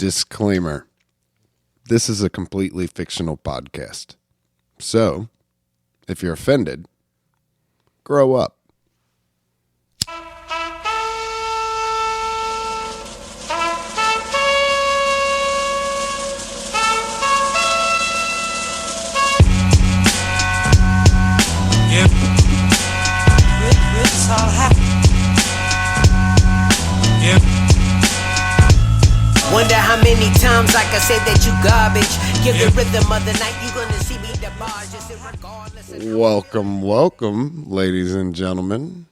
Disclaimer. This is a completely fictional podcast. So, if you're offended, grow up. Wonder how many times I can say that you garbage. Give the rhythm of the night, you gonna see me the bar, just regardless of Welcome, ladies and gentlemen,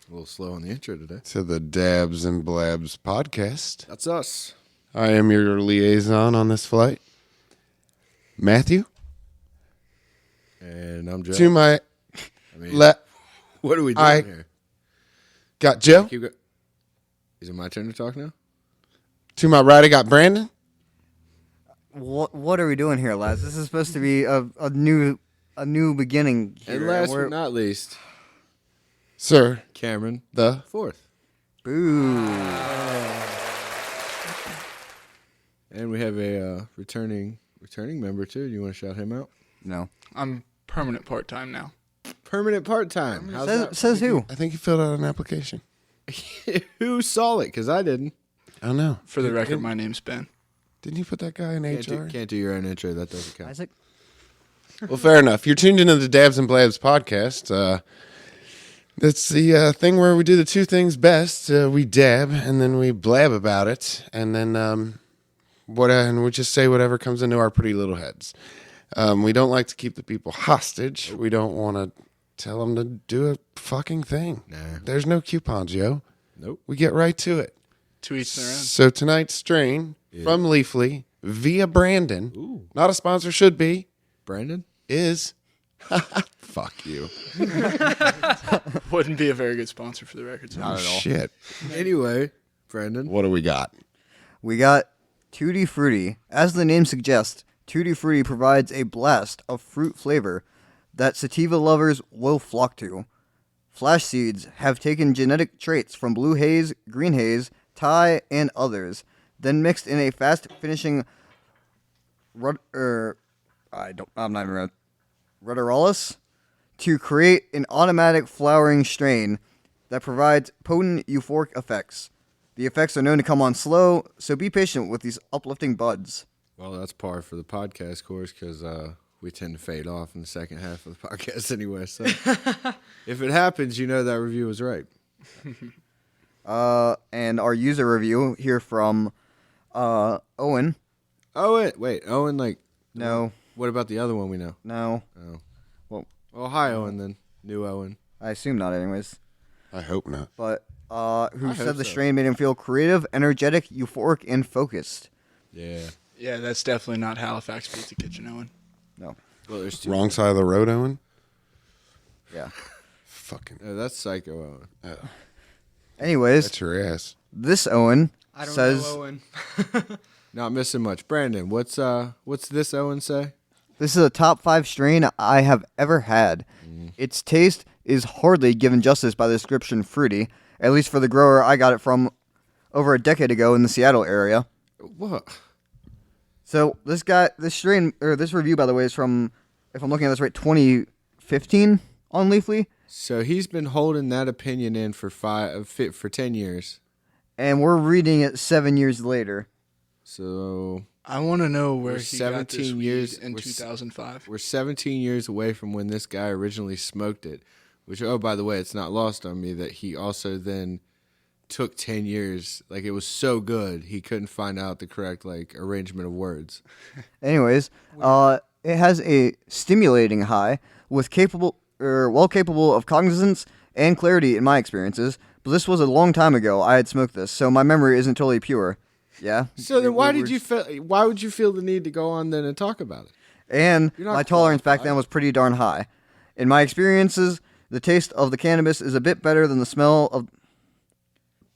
A little slow on the intro today. to the Dabs and Blabs podcast. That's us. I am your liaison on this flight, Matthew. And I'm Joe. To my mean, left, what are we doing I- here? got Joe. Is it my turn to talk now? To my right, I got Brandon. What are we doing here, lads? This is supposed to be a new beginning here. And last we're- but not least, Sir, Cameron the fourth. Boo. And we have a returning member too. You want to shout him out? No. I'm permanent part-time now. Permanent part-time. How's Says who? I think you filled out an application. that? Who saw it? Because I didn't. I don't know. For the record, my name's Ben. Didn't you put that guy in HR? Can't do your own intro. That doesn't count. Isaac? Well, fair enough. You're tuned into the Dabs and Blabs podcast. That's the thing where we do the two things best. We dab, and then we blab about it, and then and we just say whatever comes into our pretty little heads. We don't like to keep the people hostage. We don't want to tell them to do a fucking thing. Nah. There's no coupons, yo. Nope. We get right to it. To each their own. So tonight's strain from Leafly via Brandon, not a sponsor, should be, Brandon? is fuck you. Wouldn't be a very good sponsor for the record. So. Shit. Anyway, Brandon. What do we got? We got Tutti Frutti. As the name suggests, Tutti Frutti provides a blast of fruit flavor that sativa lovers will flock to. Flash seeds have taken genetic traits from blue haze, green haze, Thai, and others, then mixed in a fast-finishing Ruderalis to create an automatic flowering strain that provides potent euphoric effects. The effects are known to come on slow, so be patient with these uplifting buds. Well, that's par for the podcast course because we tend to fade off in the second half of the podcast anyway. So if it happens, you know that review was right. And our user review here from Owen. Oh, wait. Owen, No, what about the other one we know? no. Oh. Well, Well, hi, Owen, then. New Owen. I assume not anyways. I hope not. But who I said hope the so. strain made him feel creative, energetic, euphoric, and focused. Yeah. Yeah, that's definitely not Halifax Pizza Kitchen, Owen. No. Well, there's two. Wrong side of the road, Owen? Yeah. Fucking. No, that's Psycho Owen. Anyways, That's your ass. this Owen I don't says know Owen. Not missing much. Brandon, what's this Owen say? this is a top 5 strain I have ever had. Its taste is hardly given justice by the description fruity, at least for the grower I got it from over a decade ago in the Seattle area. What? So this strain, or this review, by the way, is from, if I'm looking at this right, 2015 on Leafly, So he's been holding that opinion in for 10 years. and we're reading it 7 years later. So I want to know where We're he got this 17 weed years- in we're 2005. we're 17 years away from when this guy originally smoked it. Which, oh, by the way, it's not lost on me that he also then took 10 years. Like, it was so good, he couldn't find out the correct, arrangement of words. Anyways, it has a stimulating high with capable of cognizance and clarity in my experiences. But this was a long time ago I had smoked this, so my memory isn't totally pure. Yeah. So then why would you feel the need to go on then and talk about it? And You're not my tolerance back qualified. then was pretty darn high. In my experiences, the taste of the cannabis is a bit better than the smell of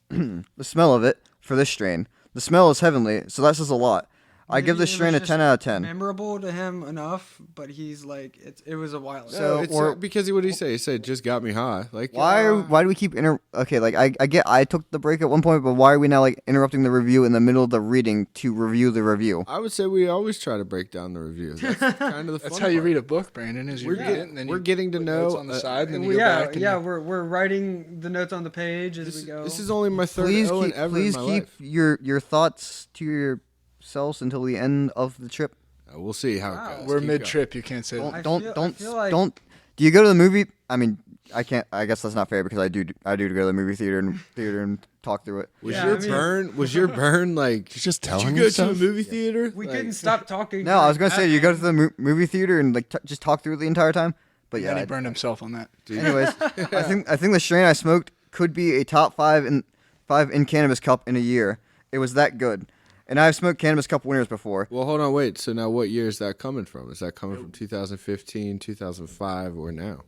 the smell of it for this strain. The smell is heavenly, so that says a lot. I give this Maybe it strain was a just 10 out of 10. Memorable to him enough, but he's like, it was a while ago. So, No, it's or- not because what did he say? He said, just got me high. Like, Why do we keep Okay, like I get I took the break at one point, but why are we now like interrupting the review in the middle of the reading to review the review? I would say we always try to break down the review. That's kind of the fun That's how you part. read a book, Brandon. Is you We're read get- it and then we're you getting to put know, notes on the side, and then you go yeah, back. And yeah, you, we're writing the notes on the page as This, we go. this is only my third Please Owen keep ever in my life. your thoughts to yourselves until the end of the trip. We'll see how Wow. it goes. we're Keep mid going. trip. You can't say that. I feel like- don't. Do you go to the movie? I mean, I can't. I guess that's not fair because I do go to the movie theater and talk through it. Was Yeah, your I mean- burn? Was your burn like? You're just Did telling you go to yourself? a movie theater? we Like- couldn't stop talking. No, I was during gonna say you go to Batman. the movie theater and like just talk through it the entire time. But And yeah, he burned himself on that. anyways, I think the strain I smoked could be a top five in Cannabis Cup in a year. It was that good, and I've smoked Cannabis Cup winners before. Well, hold on, wait. So now, what year is that coming from? Is that coming from 2015, 2005, or now?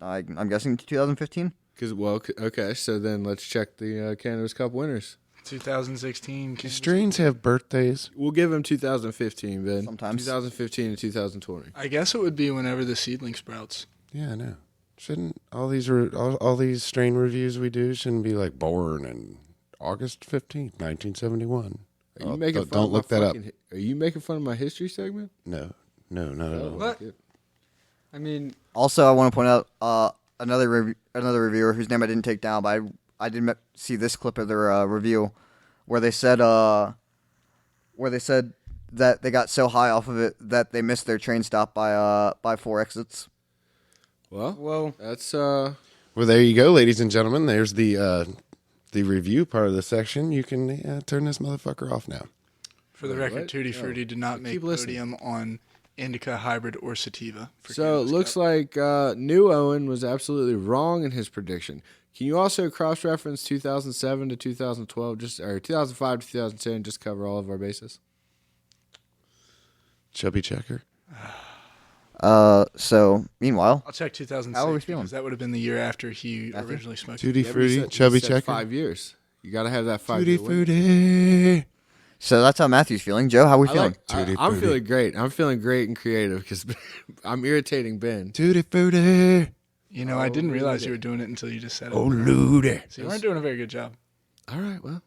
I'm guessing 2015. Because okay. So then let's check the Cannabis Cup winners. 2016. Do strains have birthdays? We'll give them 2015, Ben. Sometimes. 2015 and 2020. I guess it would be whenever the seedling sprouts. Yeah, I know. Shouldn't all these strain reviews we do shouldn't be like born in August 15th, 1971? Are you making fun don't of look my that up. fucking- Are you making fun of my history segment? No, not at all. What? I mean, Also, I want to point out another reviewer whose name I didn't take down, but I did see this clip of their review where they said that they got so high off of it that they missed their train stop by 4 exits. Well, that's Well, there you go, ladies and gentlemen. There's the review part of the section. You can turn this motherfucker off now. For the Wait, record, what? Tutti No. Frutti did not make Keep listening. podium on indica, hybrid, or sativa. for so. It Cannabis looks Cup. like New Owen was absolutely wrong in his prediction. Can you also cross-reference 2007 to 2012, or 2005 to 2010, just cover all of our bases? Chubby checker. So meanwhile, I'll check 2006 How are we feeling? because that would have been the year after he Matthew? originally smoked. Tutti Yeah, but fruity, you said- chubby you said checker. 5 years. You got to have that 5 Tutti year window. fruity. so that's how Matthew's feeling. Joe, how we feeling? Tutti I'm frutti. feeling great. I'm feeling great and creative because I'm irritating Ben. Tutti fruity. You know, I didn't realize you were doing it until you just said it. Oh, Ludi. So you weren't doing a very good job. All right, well.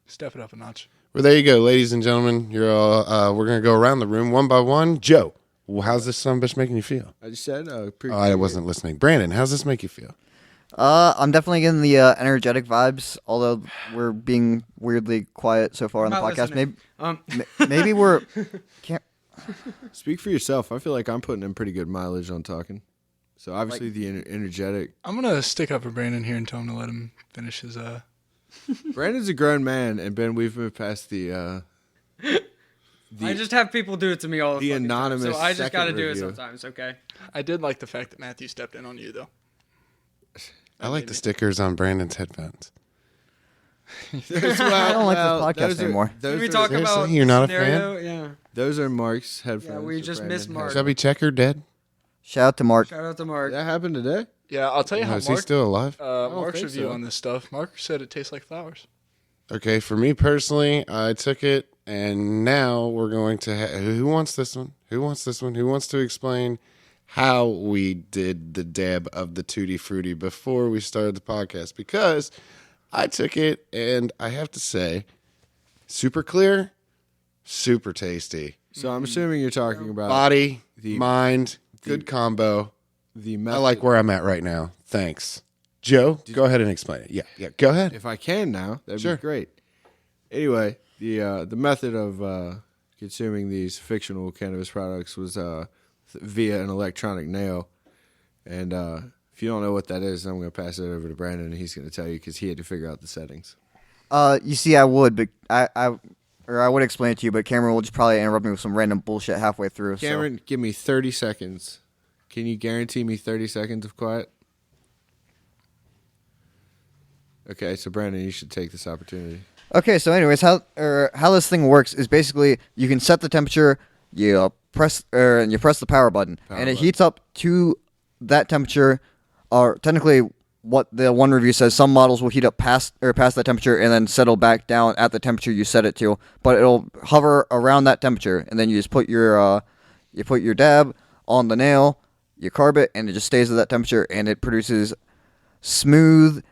Step it up a notch. Well, there you go, ladies and gentlemen. You're all, we're going to go around the room one by one. Joe, well, how's this son of a bitch making you feel? I just said pretty Oh, I wasn't listening. Brandon, how's this make you feel? I'm definitely getting the energetic vibes, although we're being weirdly quiet so far on the not podcast. listening. Maybe we're can't. Speak for yourself. I feel like I'm putting in pretty good mileage on talking. So obviously the energetic. I'm going to stick up for Brandon here and tell him to let him finish his. Brandon's a grown man, and Ben, we've moved past the I just have people do it to me all the fucking time, anonymous so I just got to second do it review. sometimes. Okay. I did like the fact that Matthew stepped in on you, though. I like the stickers on Brandon's headphones. I don't like this podcast anymore. Can we talk Seriously? about You're the not a scenario? Yeah. Those are Mark's headphones. Yeah, we that just Brandon missed has. Mark. Chubby checker dead? Shout out to Mark. Shout out to Mark. That happened today? Yeah, I'll tell you No, how is he Mark, still alive? Mark's think review so. on this stuff. Mark said it tastes like flowers. Okay, for me personally, I took it, and now we're going to. Who wants this one? Who wants this one? Who wants to explain how we did the dab of the Tutti Frutti before we started the podcast? Because I took it, and I have to say, super clear, super tasty. So I'm assuming you're talking about Body, the- mind, good combo. the I method. like where I'm at right now. Thanks. Joe, go ahead and explain it. Yeah, go ahead. If I can now, that'd Sure. be great. Anyway, the method of consuming these fictional cannabis products was via an electronic nail. And if you don't know what that is, I'm going to pass it over to Brandon, and he's going to tell you because he had to figure out the settings. You see, I would, but I would explain it to you, but Cameron will just probably interrupt me with some random bullshit halfway through. so- Cameron, give me 30 seconds. Can you guarantee me 30 seconds of quiet? Okay, so Brandon, you should take this opportunity. Okay, so anyways, how this thing works is basically you can set the temperature, you press the power button, and it button. heats up to that temperature, or technically what the one review says. Some models will heat up past that temperature and then settle back down at the temperature you set it to, but it'll hover around that temperature, and then you just put your dab on the nail, you carb it, and it just stays at that temperature, and it produces smooth,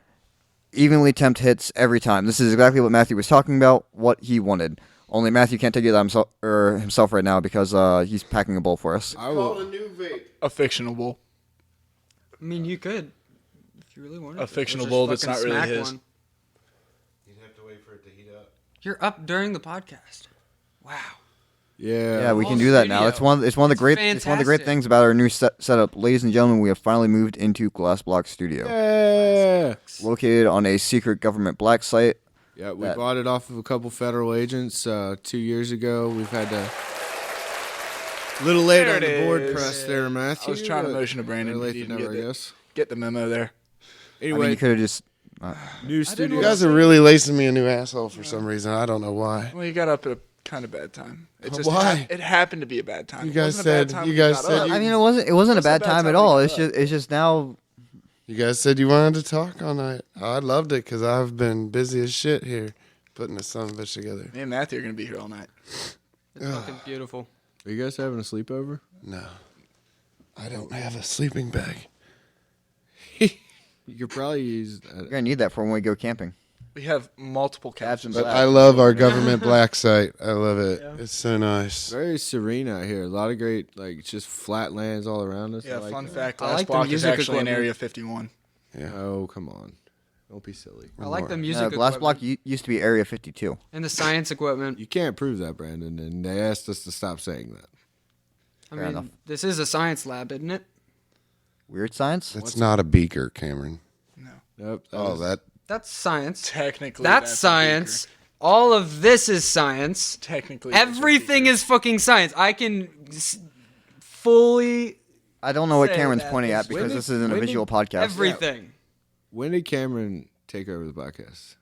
evenly temped hits every time. This is exactly what Matthew was talking about, what he wanted. Only Matthew can't take it himself right now because he's packing a bowl for us. I will. A fictional bowl. I mean, you could, if you really wanted. A to. fictional Or just bowl that's fucking not really smack his. one. You'd have to wait for it to heat up. You're up during the podcast. Wow. Yeah. We Whole can do that now. studio. It's one of the great fantastic. things about our new setup, ladies and gentlemen. We have finally moved into Glass Block Studio, Yeah. located on a secret government black site. Yeah, we That- bought it off of a couple federal agents 2 years ago. We've had to. Little late There on it the board is. press there, Matthew. I was trying to but motion to Brandon. better late He than didn't never, I get, guess. get the memo there. I mean, Anyway, you could have just. new studio. You guys are really lacing me a new asshole for some reason. I don't know why. Well, you got up at a kind of bad time. It just Why? it happened to be a bad time. You It guys wasn't a bad said- time you when guys got said up. you- I mean, it wasn't a bad Wasn't a bad time at time all. to It's get up. just now. You guys said you wanted to talk all night. I loved it because I've been busy as shit here putting this son of a bitch together. Me and Matthew are gonna be here all night. It's fucking beautiful. Are you guys having a sleepover? No, I don't have a sleeping bag. You could probably use. We're gonna need that for when we go camping. We have multiple Cabs and captions. But I love our government black site. I love it. It's so nice. Very serene out here. A lot of great, like, just flat lands all around us. Yeah, I like fun that. fact. I Last like the block is music actually in equipment. Area 51. Oh, come on. Don't be silly. I like the more. music Glass Block equipment used to be Area 52. and the science equipment. You can't prove that, Brandon, and they asked us to stop saying that. I Fair mean, enough. this is a science lab, isn't it? Weird science. That's not a beaker, Cameron. No, Nope. Oh, that. That's science. technically That's a science. beaker. All of this is science. Technically, that's a Everything beaker. is fucking science. I can fully I don't know what say Cameron's that pointing is- at because When this did- isn't a when did visual podcast. everything. When did Cameron take over the podcast?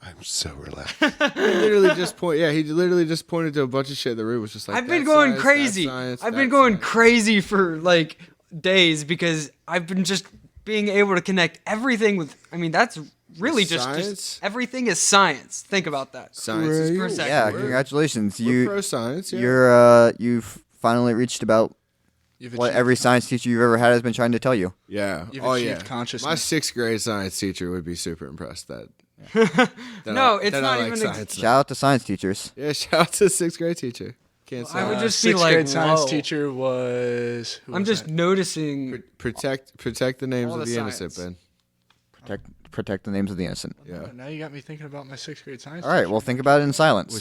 I'm so relaxed. He literally just He literally just pointed to a bunch of shit. The room was just like. I've been "That's going science, crazy. that's science, I've been that's going science." crazy for like days because I've been just being able to connect everything with. I mean, that's really just Science? everything is science. Think about that. Science is For a cool. second. Yeah, We're- congratulations. We're pro science. Yeah. You've finally reached about You've what achieved every science teacher you've ever had has been trying to tell you. Yeah. You've oh achieved yeah. consciousness. My 6th grade science teacher would be super impressed that. No, it's that not I like even. science now. Shout out to science teachers. Yeah, shout out to 6th grade teacher. Can't say I would that. just be sixth like, grade science whoa. teacher was. Who I'm was just that? noticing. protect the names All of the the innocent, science. Ben. Protect the names of the innocent. Yeah. Now you got me thinking about my 6th grade science. All right, teacher. well, think about it in silence.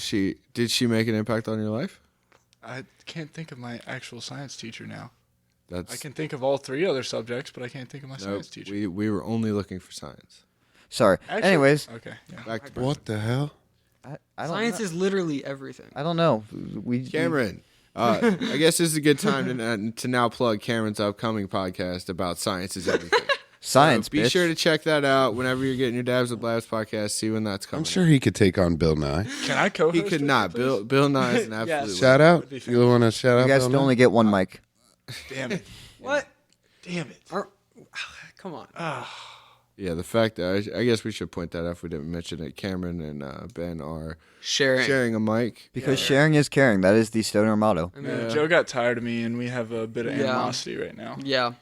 Did she make an impact on your life? I can't think of my actual science teacher now. That's I can think of all 3 other subjects, but I can't think of my nope. science teacher. We were only looking for science. Sorry. Actually- Anyways, Okay. Yeah. Back to What the hell? I don't Science know. is literally everything. I don't know. Cameron. I guess this is a good time to now plug Cameron's upcoming podcast about science is everything. Science, So be bitch. sure to check that out whenever you're getting your Dabs with Blabs podcast. See when that's coming. I'm sure he could take on Bill Nye. Can I co-host? he could with not. you, please? Bill Nye is an absolute. Shout out. be You want to shout You out guys Bill can Nye? only get one mic. Damn it! What? Damn it! Come on. Yeah, the fact that I guess we should point that out if we didn't mention it. Cameron and Ben are Sharing. a mic. Because sharing is caring. That is the stoner motto. I mean, Joe got tired of me, and we have a bit of Yeah. animosity right now. yeah.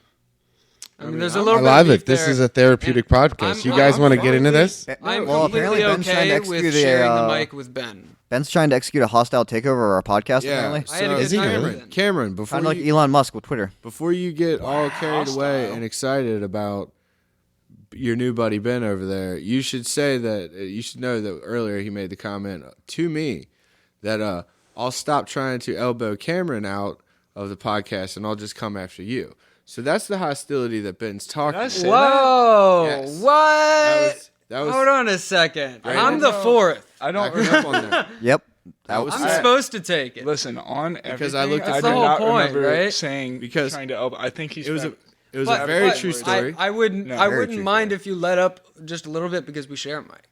I mean, there's a I'm- little I bit of love beef it. This there. is a therapeutic podcast. You guys I'm want to get into this? I'm Well, completely apparently Ben's trying to okay execute with a, sharing uh, the mic with Ben. Ben's trying to execute a hostile takeover of our podcast, Yeah. apparently. I had a So, good Is he time really? with it. Cameron, before Kind of like you, Elon Musk with Twitter. before you get all carried away hostile. and excited about your new buddy Ben over there, you should say that you should know that earlier he made the comment to me that I'll stop trying to elbow Cameron out of the podcast and I'll just come after you. So that's the hostility that Ben's talking I about. say Whoa! Yes. What? That was Hold on a second. Brandon? I'm the fourth. I don't. backing up on that. Yep. That was I'm sad. supposed to take it. Listen, on everything, Because I looked at I the do whole not point, remember right? saying Because trying to elbow. I think he's. It was a But- very but true story. I wouldn't. No. I Very wouldn't true mind story. if you let up just a little bit because we share a mic.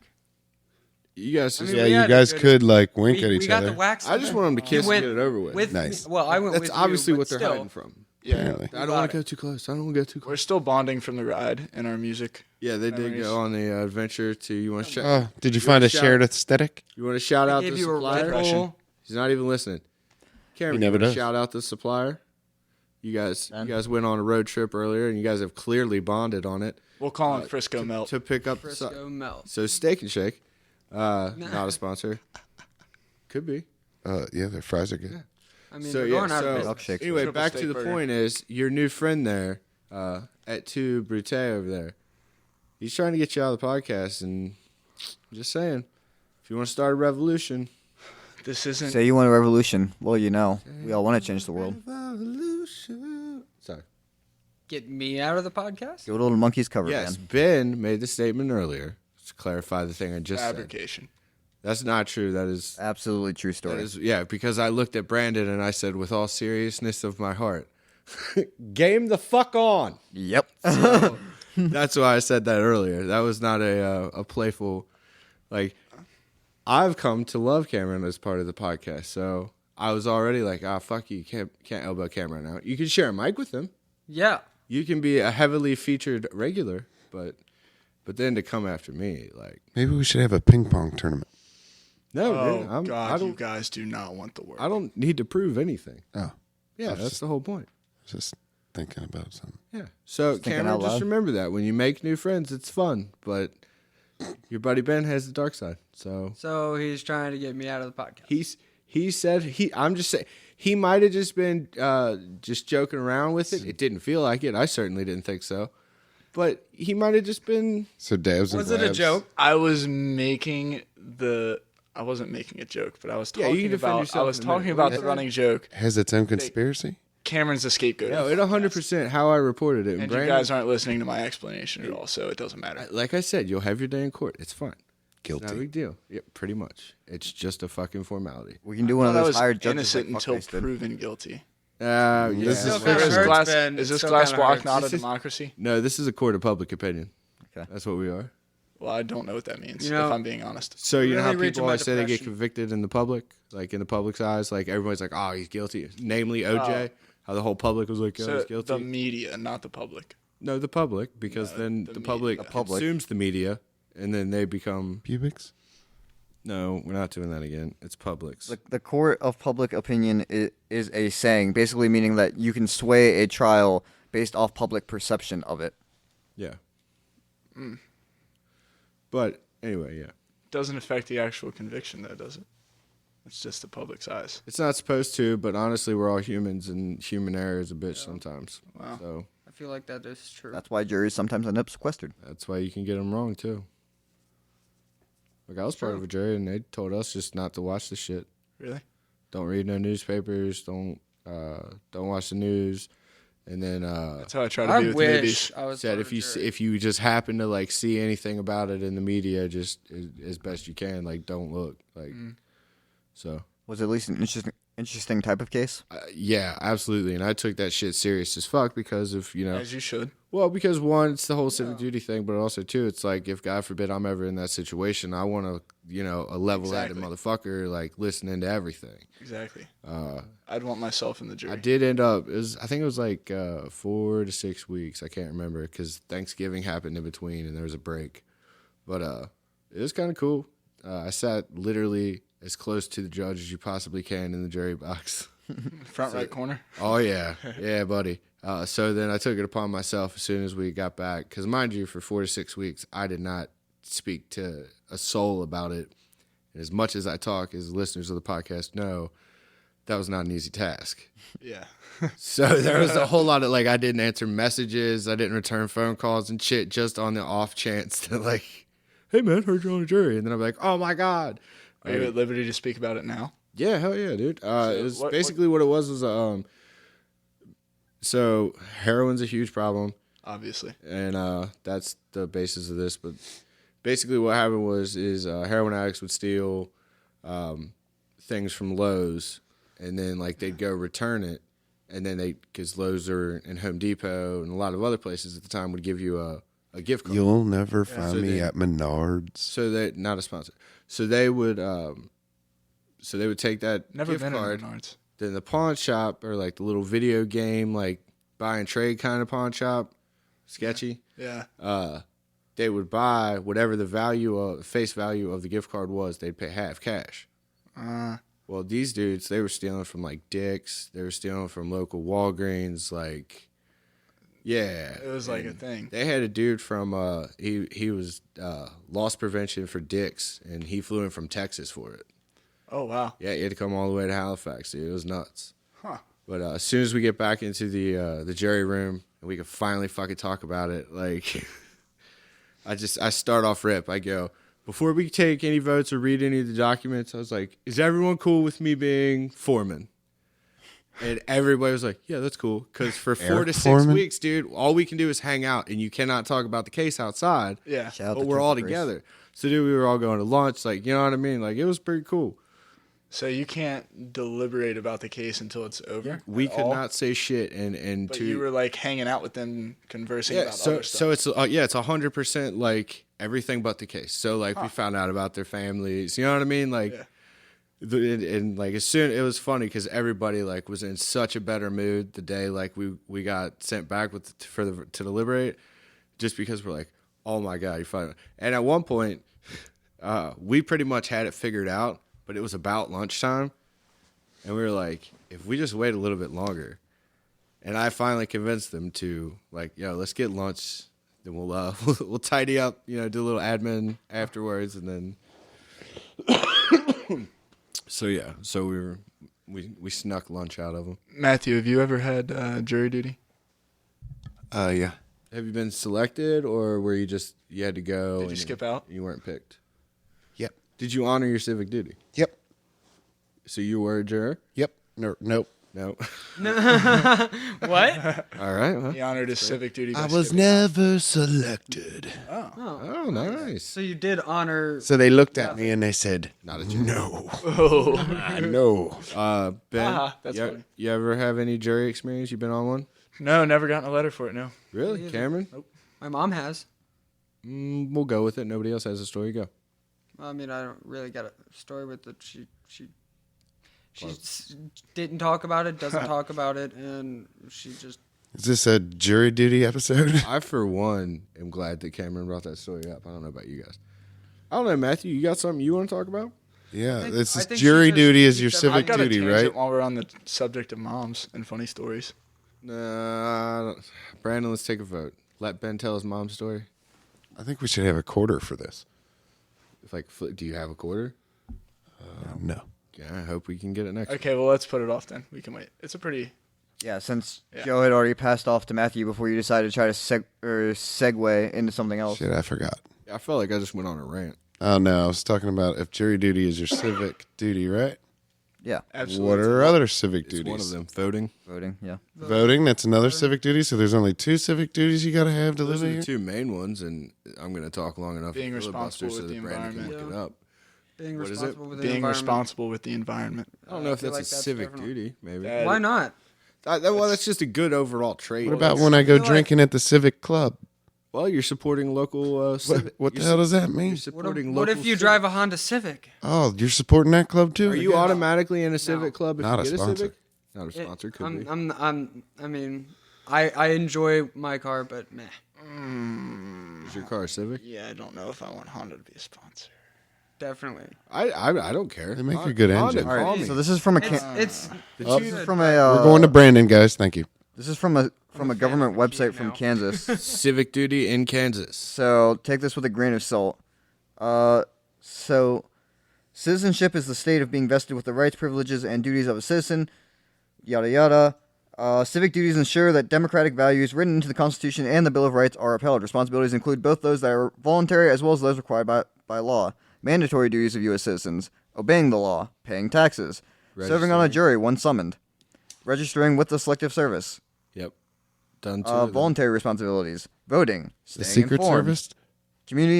You guys just mean, Yeah, we you had guys good- could like wink we at each got other. the wax. I just want him to kiss and went get it over with. with Nice. Me, well, I went That's with obviously you, but what they're still, hiding from. Yeah, Apparently. I don't want to go too close. I don't want to go too we're close. still bonding from the ride and our music. Yeah, they did Memories. go on the adventure to. You want to shout? Oh, did you find a shared aesthetic? You want to shout out Gave the you a supplier? Red Bull. He's not even listening. Cameron, He never you wanna does. shout out the supplier. You guys went on a road trip earlier, and you guys have clearly bonded on it We'll call him Frisco Melt. to pick up. Frisco Melt. So Steak and Shake, not a sponsor. Could be. Yeah, their fries are good. I mean, So they're yeah. going out of So business. Milkshakes. anyway, Triple back to steak the burger. point is your new friend there at Two Brute over there. He's trying to get you out of the podcast, and I'm just saying, if you want to start a revolution, This isn't. Say you want a revolution. Well, you know, we all want to change the world. revolution. Sorry. Get me out of the podcast? Go to Little Monkeys cover Yes, band. Ben made the statement earlier to clarify the thing I just said. fabrication. That's not true. That is Absolutely true story. because I looked at Brandon and I said, with all seriousness of my heart, game the fuck on. Yep. That's why I said that earlier. That was not a playful, like, I've come to love Cameron as part of the podcast. So I was already like, fuck you. Can't elbow Cameron out. You can share a mic with him. Yeah. You can be a heavily featured regular, but then to come after me, like, Maybe we should have a ping pong tournament. no, Oh dude, I God, you don't. guys do not want the word. I don't need to prove anything. Oh, Yeah, was that's just- the whole point. just thinking about something. Yeah. So thinking Cameron, out just loud. remember that when you make new friends, it's fun, but your buddy Ben has the dark side. So he's trying to get me out of the podcast. He said I'm just saying he might have just been just joking around with it. It didn't feel like it. I certainly didn't think so. But he might have just been. So Dabs and Was it a Blabs- joke? I was making the. I wasn't making a joke, but I was Yeah, you talking can defend about. I yourself was in a minute. talking What about you the said? running joke. Has its own conspiracy? Cameron's the scapegoat. No, it 100% how I reported it. And you Brandon, guys aren't listening to my explanation at all, so it doesn't matter. like I said, you'll have your day in court. It's fine. Not a Guilty. big deal. Yeah, pretty much. It's just a fucking formality. We can do one of I those was hired judges. innocent like until Fuckface did. proven guilty. Yeah. This is Still kinda Is this hurts, glass, Ben. is this Still glass kinda block hurts. not a This is- democracy? No, this is a court of public opinion. Okay. That's what we are. Well, I don't know what that means, You know- if I'm being honest. So you know how Really reaching people my always say they get depression. convicted in the public, like in the public's eyes, like everybody's like, "Oh, he's guilty." Namely, OJ. How the whole public was like, "Oh, So he's guilty." the media, not the public. No, the public, because then the the media. public The public. consumes the media, and then they become. Pubics? No, we're not doing that again. It's Publix. The court of public opinion is a saying, basically meaning that you can sway a trial based off public perception of it. Yeah. But anyway, yeah, Doesn't affect the actual conviction, though, does it? It's just the public's eyes. it's not supposed to. But honestly, we're all humans, and human error is a bitch sometimes. Wow. So I feel like that is true. That's why juries sometimes end up sequestered. that's why you can get them wrong too. Like I was part of a jury, and they told us just not to watch the shit. Really? Don't read no newspapers. Don't watch the news. And then That's how I try to I be with wish movies. I was said part if of a you jury. if you just happen to like see anything about it in the media, just as best you can, like don't look. Like so. Was it at least an interesting type of case? Yeah, absolutely. And I took that shit serious as fuck because of, As you should. well, because one, it's the whole civic duty thing, but also two, it's like if God forbid I'm ever in that situation, I want to, a level-headed Exactly. motherfucker like listening to everything. Exactly. I'd want myself in the jury. I did end up. I think it was like 4 to 6 weeks. I can't remember because Thanksgiving happened in between and there was a break. But it was kind of cool. I sat literally as close to the judge as you possibly can in the jury box. Front right corner. Oh yeah, yeah, buddy. So then I took it upon myself as soon as we got back, because mind you, for 4 to 6 weeks, I did not speak to a soul about it. And as much as I talk, as listeners of the podcast know, that was not an easy task. Yeah. So there was a whole lot of I didn't answer messages, I didn't return phone calls and shit, just on the off chance that hey man, heard you're on a jury, and then I'm like, oh my god. Are you at liberty to speak about it now? Yeah, hell yeah, dude. It was what- basically what it was so heroin's a huge problem, Obviously. and that's the basis of this. But basically, what happened was heroin addicts would steal things from Lowe's, and then they'd go return it, and then because Lowe's are in Home Depot and a lot of other places at the time would give you a gift card. You'll never find So me then- at Menards. So they not a sponsor. So they would take that Never gift been card. in Menards. Then the pawn shop or the little video game buy and trade kind of pawn shop, sketchy. Yeah. They would buy whatever the face value of the gift card was. They'd pay half cash. Well, these dudes, they were stealing from like Dick's. They were stealing from local Walgreens. Like, yeah, It was like a thing. they had a dude from he was loss prevention for Dick's, and he flew in from Texas for it. Oh wow. Yeah, he had to come all the way to Halifax, dude. It was nuts. Huh. But as soon as we get back into the jury room and we can finally fucking talk about it, like I start off rip. I go, before we take any votes or read any of the documents, I was like, is everyone cool with me being foreman? And everybody was like, yeah, that's cool. Because for 4 to 6 Foreman? weeks, dude, all we can do is hang out, and you cannot talk about the case outside. Yeah. Shout out But to we're all Tutti. together. So, dude, we were all going to lunch. Like, you know what I mean? Like, it was pretty cool. So you can't deliberate about the case until it's over. We at could all? not say shit. And But to, you were like hanging out with them, conversing yeah, about so other stuff. so it's it's 100% like everything but the case. So like we found out about their families. You know what I mean? Like, Yeah. and like as soon it was funny because everybody like was in such a better mood the day like we got sent back to deliberate, just because we're like, oh my god, you finally. And at one point, we pretty much had it figured out, but it was about lunchtime, and we were like, if we just wait a little bit longer. And I finally convinced them to like, yo, let's get lunch. Then we'll we'll tidy up, do a little admin afterwards, and then. So yeah, we snuck lunch out of them. Matthew, have you ever had jury duty? Yeah. Have you been selected, or were you had to go? Did you and skip out? You weren't picked. Yep. Did you honor your civic duty? Yep. So you were a juror? Yep. No, nope. No. What? All right. Well. He honored his civic duty. by I was skipping. never selected. Oh, nice. So you did honor. So they looked at me and they said, Not a juror. no. Oh. No. Ben, that's you, funny. you ever have any jury experience? You been on one? No, never gotten a letter for it. No. Really, Cameron? My mom has. We'll go with it. Nobody else has a story. Go. I mean, I don't really got a story with it. She didn't talk about it, doesn't talk about it, and she just. Is this a jury duty episode? I, for one, am glad that Cameron brought that story up. I don't know about you guys. I don't know, Matthew. You got something you want to talk about? Yeah, think- this I is think jury she just duty is keeps your them- civic I've got duty, a tangent right? while we're on the subject of moms and funny stories. Brandon, let's take a vote. Let Ben tell his mom's story. I think we should have a quarter for this. Do you have a quarter? No. Yeah, I hope we can get it next. Okay, well, let's put it off then. We can wait. It's a pretty. Yeah, since Yeah. Joe had already passed off to Matthew before you decided to try to segue into something else. Shit, I forgot. I felt like I just went on a rant. Oh, no. I was talking about if jury duty is your civic duty, right? Yeah, Absolutely. What are other civic It's duties? one of them. Voting. voting. Yeah, Voting, that's another civic duty. So there's only 2 civic duties you got to have to Those live are here? the 2 main ones, and I'm going to talk long enough. Being to filibuster responsible so with that the Brandon can environment. look it up. Being What is it? responsible with the Being environment. responsible with the environment. I don't know if feel that's like a that's civic definitely- duty. Maybe. That- Why not? Well, that's just a good overall trait. What about when I go You know what? drinking at the civic club? Well, you're supporting local. What the hell does that mean? You're What supporting if local you civic. drive a Honda Civic? Oh, you're supporting that club too? Are you automatically in a civic club if Not you a get a sponsor. civic? Not a sponsor, could be. I mean, I enjoy my car, but meh. Is your car a civic? Yeah, I don't know if I want Honda to be a sponsor. Definitely. I don't care. They make a good Honda, engine. call All right, me. so this is from a It's Oh, this is from a We're going to Brandon, guys. Thank you. this is from a government website from now. Kansas. Civic duty in Kansas. So take this with a grain of salt. So citizenship is the state of being vested with the rights, privileges, and duties of a citizen. Yada yada. Civic duties ensure that democratic values written into the Constitution and the Bill of Rights are upheld. Responsibilities include both those that are voluntary as well as those required by law. Mandatory duties of U.S. citizens: obeying the law, paying taxes, serving on a Registering. jury when summoned, registering with the Selective Service. Yep. Done to Voluntary responsibilities: voting, The staying Secret informed, Service? community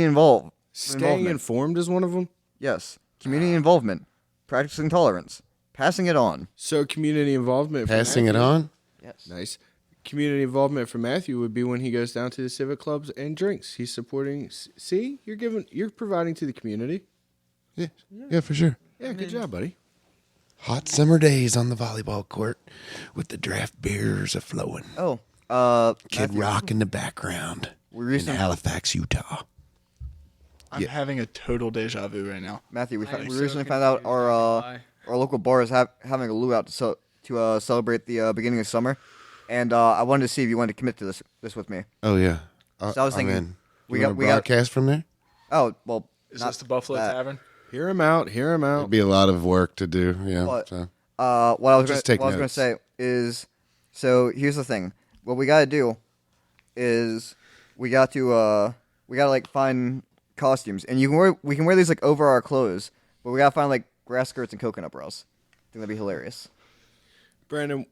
Staying involvement. informed is one of them. Yes. Community involvement. Practicing tolerance. Passing it on. So community involvement. for Passing it Matthew- on? Yes. Nice. Community involvement for Matthew would be when he goes down to the civic clubs and drinks. He's supporting. See, you're providing to the community. Yeah, for sure. Yeah, good job, buddy. Hot summer days on the volleyball court with the draft beers a flowing. Oh, Kid Rock in the background we in recently, Halifax, Utah. I'm having a total deja vu right now. Matthew, we, I am we so recently found out confused, I can't lie. our local bar is having a luau to celebrate the beginning of summer, and I wanted to see if you wanted to commit to this with me. Oh yeah. So I was I'm thinking, in. we You got wanna we got. broadcast from there. Oh well, Is not this the Buffalo that. Tavern? Hear him out. Hear him out. It'd be a lot of work to do. Yeah. But- So. What I was Just gonna, take what I was gonna notes. say is, so here's the thing. What we gotta do is we got to like find costumes, and we can wear these like over our clothes, but we gotta find like grass skirts and coconut bras. I think that'd be hilarious. Brandon,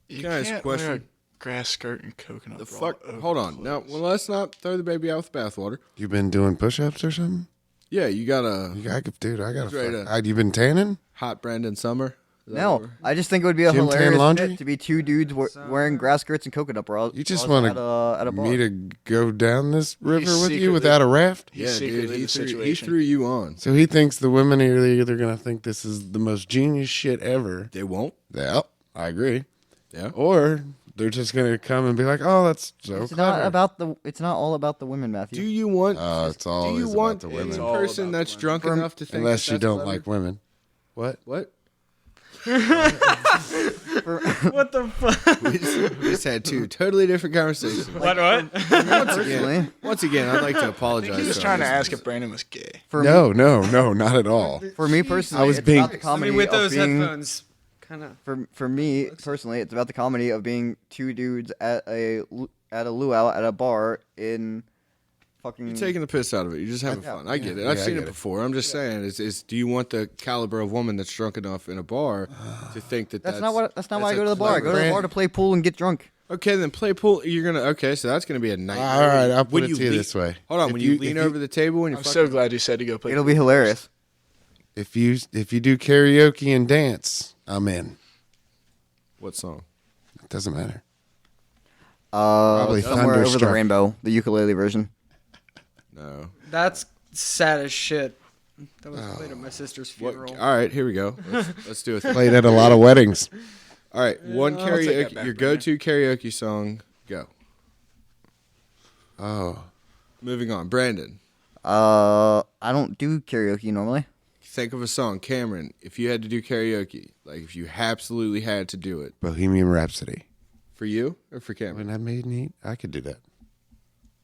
You Can I ask a can't wear question? grass skirt and coconut the bra fuck? over Hold on. clothes. Now, well, let's not throw the baby out with the bathwater. You been doing push-ups or something? Yeah, you got a Dude, I got He's ready to- You been tanning? hot Brandon summer. Is that No, what we're- I just think it would be a Gym tan hilarious laundry? bit to be two dudes wearing grass skirts and coconut bras. You just bras want at a bar. me to go down this river with secretly- you without a raft? He's Yeah, dude, secretly he the threw, he situation. threw you on. So he thinks the women are either going to think this is the most genius shit ever. They won't. Yeah, I agree. Yeah. Or they're just going to come and be like, "Oh, that's so It's clever." not about the. It's not all about the women, Matthew. Do you want? Oh, it's do always you about want the a women. It's all person about that's the drunk women. enough to think Unless that you that's don't clever? like women. What? What? What the fuck? We just had two totally different conversations. What? Once again, I'd like to apologize. He was to our trying to ask listeners. if Brandon was gay. For No, not at all. me, for me personally, I was it's being- about the I comedy mean, with of those being. headphones, kind of. For me personally, it's about the comedy of being two dudes at a luau at a bar in fucking. You're taking the piss out of it. You're just having fun. I get it. I've Yeah, I seen get it it. before. I'm just saying, is do you want the caliber of woman that's drunk enough in a bar to think that That's not why I a go to the bar. I go to the Brand- bar to play pool and get drunk. Okay, then play pool. You're gonna so that's gonna be a night. All right, I'll put When it to you lean- this way. Hold on, If when you- you lean if you- over the table and you I'm fucking so glad you said to go play. It'll be hilarious. If you do karaoke and dance, I'm in. what song? It doesn't matter. Probably Somewhere over the Thunderstruck. rainbow, the ukulele version. No. That's sad as shit. That was Oh. played at my sister's What? funeral. All right, here we go. Let's do it. Played at a lot of weddings. All right, one I'll take that karaoke. back, Your Brandon. go-to karaoke song. Go. Oh, Moving on, Brandon. I don't do karaoke normally. Think of a song, Cameron. If you had to do karaoke, like if you absolutely had to do it, Bohemian Rhapsody. for you or for Cameron? When I made neat, I could do that.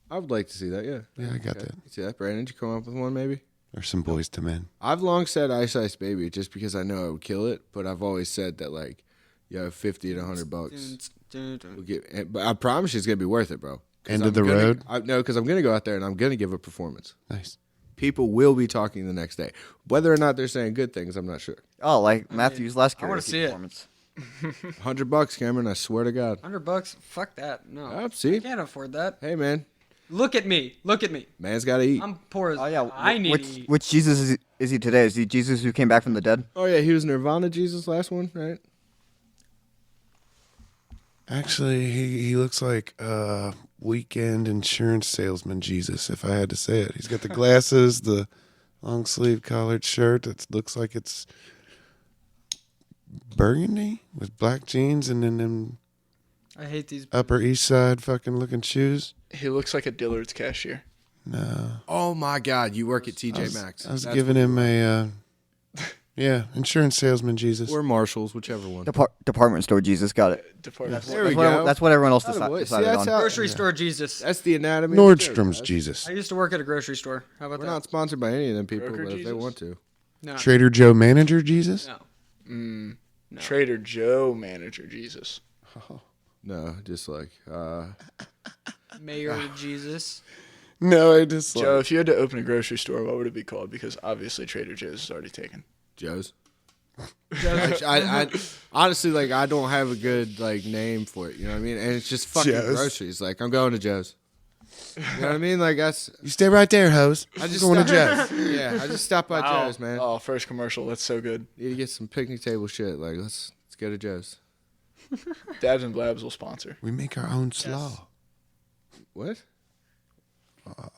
I would like to see that. Yeah. Yeah, I got Okay. that. You see that, Brandon? Did you come up with one, maybe? Or some Boys to Men. I've long said Ice Ice Baby just because I know I would kill it, but I've always said that like, yo, 50 to 100 bucks. We'll get, but I promise you it's gonna be worth it, bro. 'Cause End of I'm the gonna- road? No, because I'm gonna go out there and I'm gonna give a performance. Nice. People will be talking the next day, whether or not they're saying good things. I'm not sure. Oh, like Matthew's last I wanna karaoke see it. performance. $100, Cameron. I swear to God. $100? Fuck that. No. Oh, see? I can't afford that. Hey, man, Look at me. Look at me. man's got to eat. I'm poor as Oh yeah, I need which to eat. which Jesus is he today? Is he Jesus who came back from the dead? Oh yeah, he was Nirvana Jesus last one, right? Actually, he looks like weekend insurance salesman Jesus, if I had to say it. He's got the glasses, the long sleeve collared shirt that looks like it's burgundy with black jeans and then them I hate these. Upper East Side fucking looking shoes. He looks like a Dillard's cashier. No. Oh my God, you work at TJ I was, Maxx. I was That's giving what- him a, insurance salesman Jesus. or Marshalls, whichever one. Department store Jesus, got it. Department. There we That's what, go. that's what everyone else Attaboy. See, decided that's on. how- Grocery store Jesus. That's the anatomy. of the show, Nordstrom's guys. Jesus. I used to work at a grocery store. How about We're that? not sponsored by any of them people, Broker but if they Jesus? want to. No. Trader Joe manager Jesus? No. Trader Joe manager Jesus. No, just like Mayor Jesus. No, I just Joe, if you had to open a grocery store, what would it be called? Because obviously Trader Joe's is already taken. Joe's. I honestly like I don't have a good like name for it. You know what I mean? And it's just fucking Joe's. groceries. Like I'm going to Joe's. You know what I mean? Like that's You stay right there, hose. I just going to stopped- Joe's. Yeah, I just stopped by Joe's, man. Oh, first commercial. That's so good. Need to get some picnic table shit. Like let's go to Joe's. Dabs and Blabs will sponsor. We make our own slaw. What?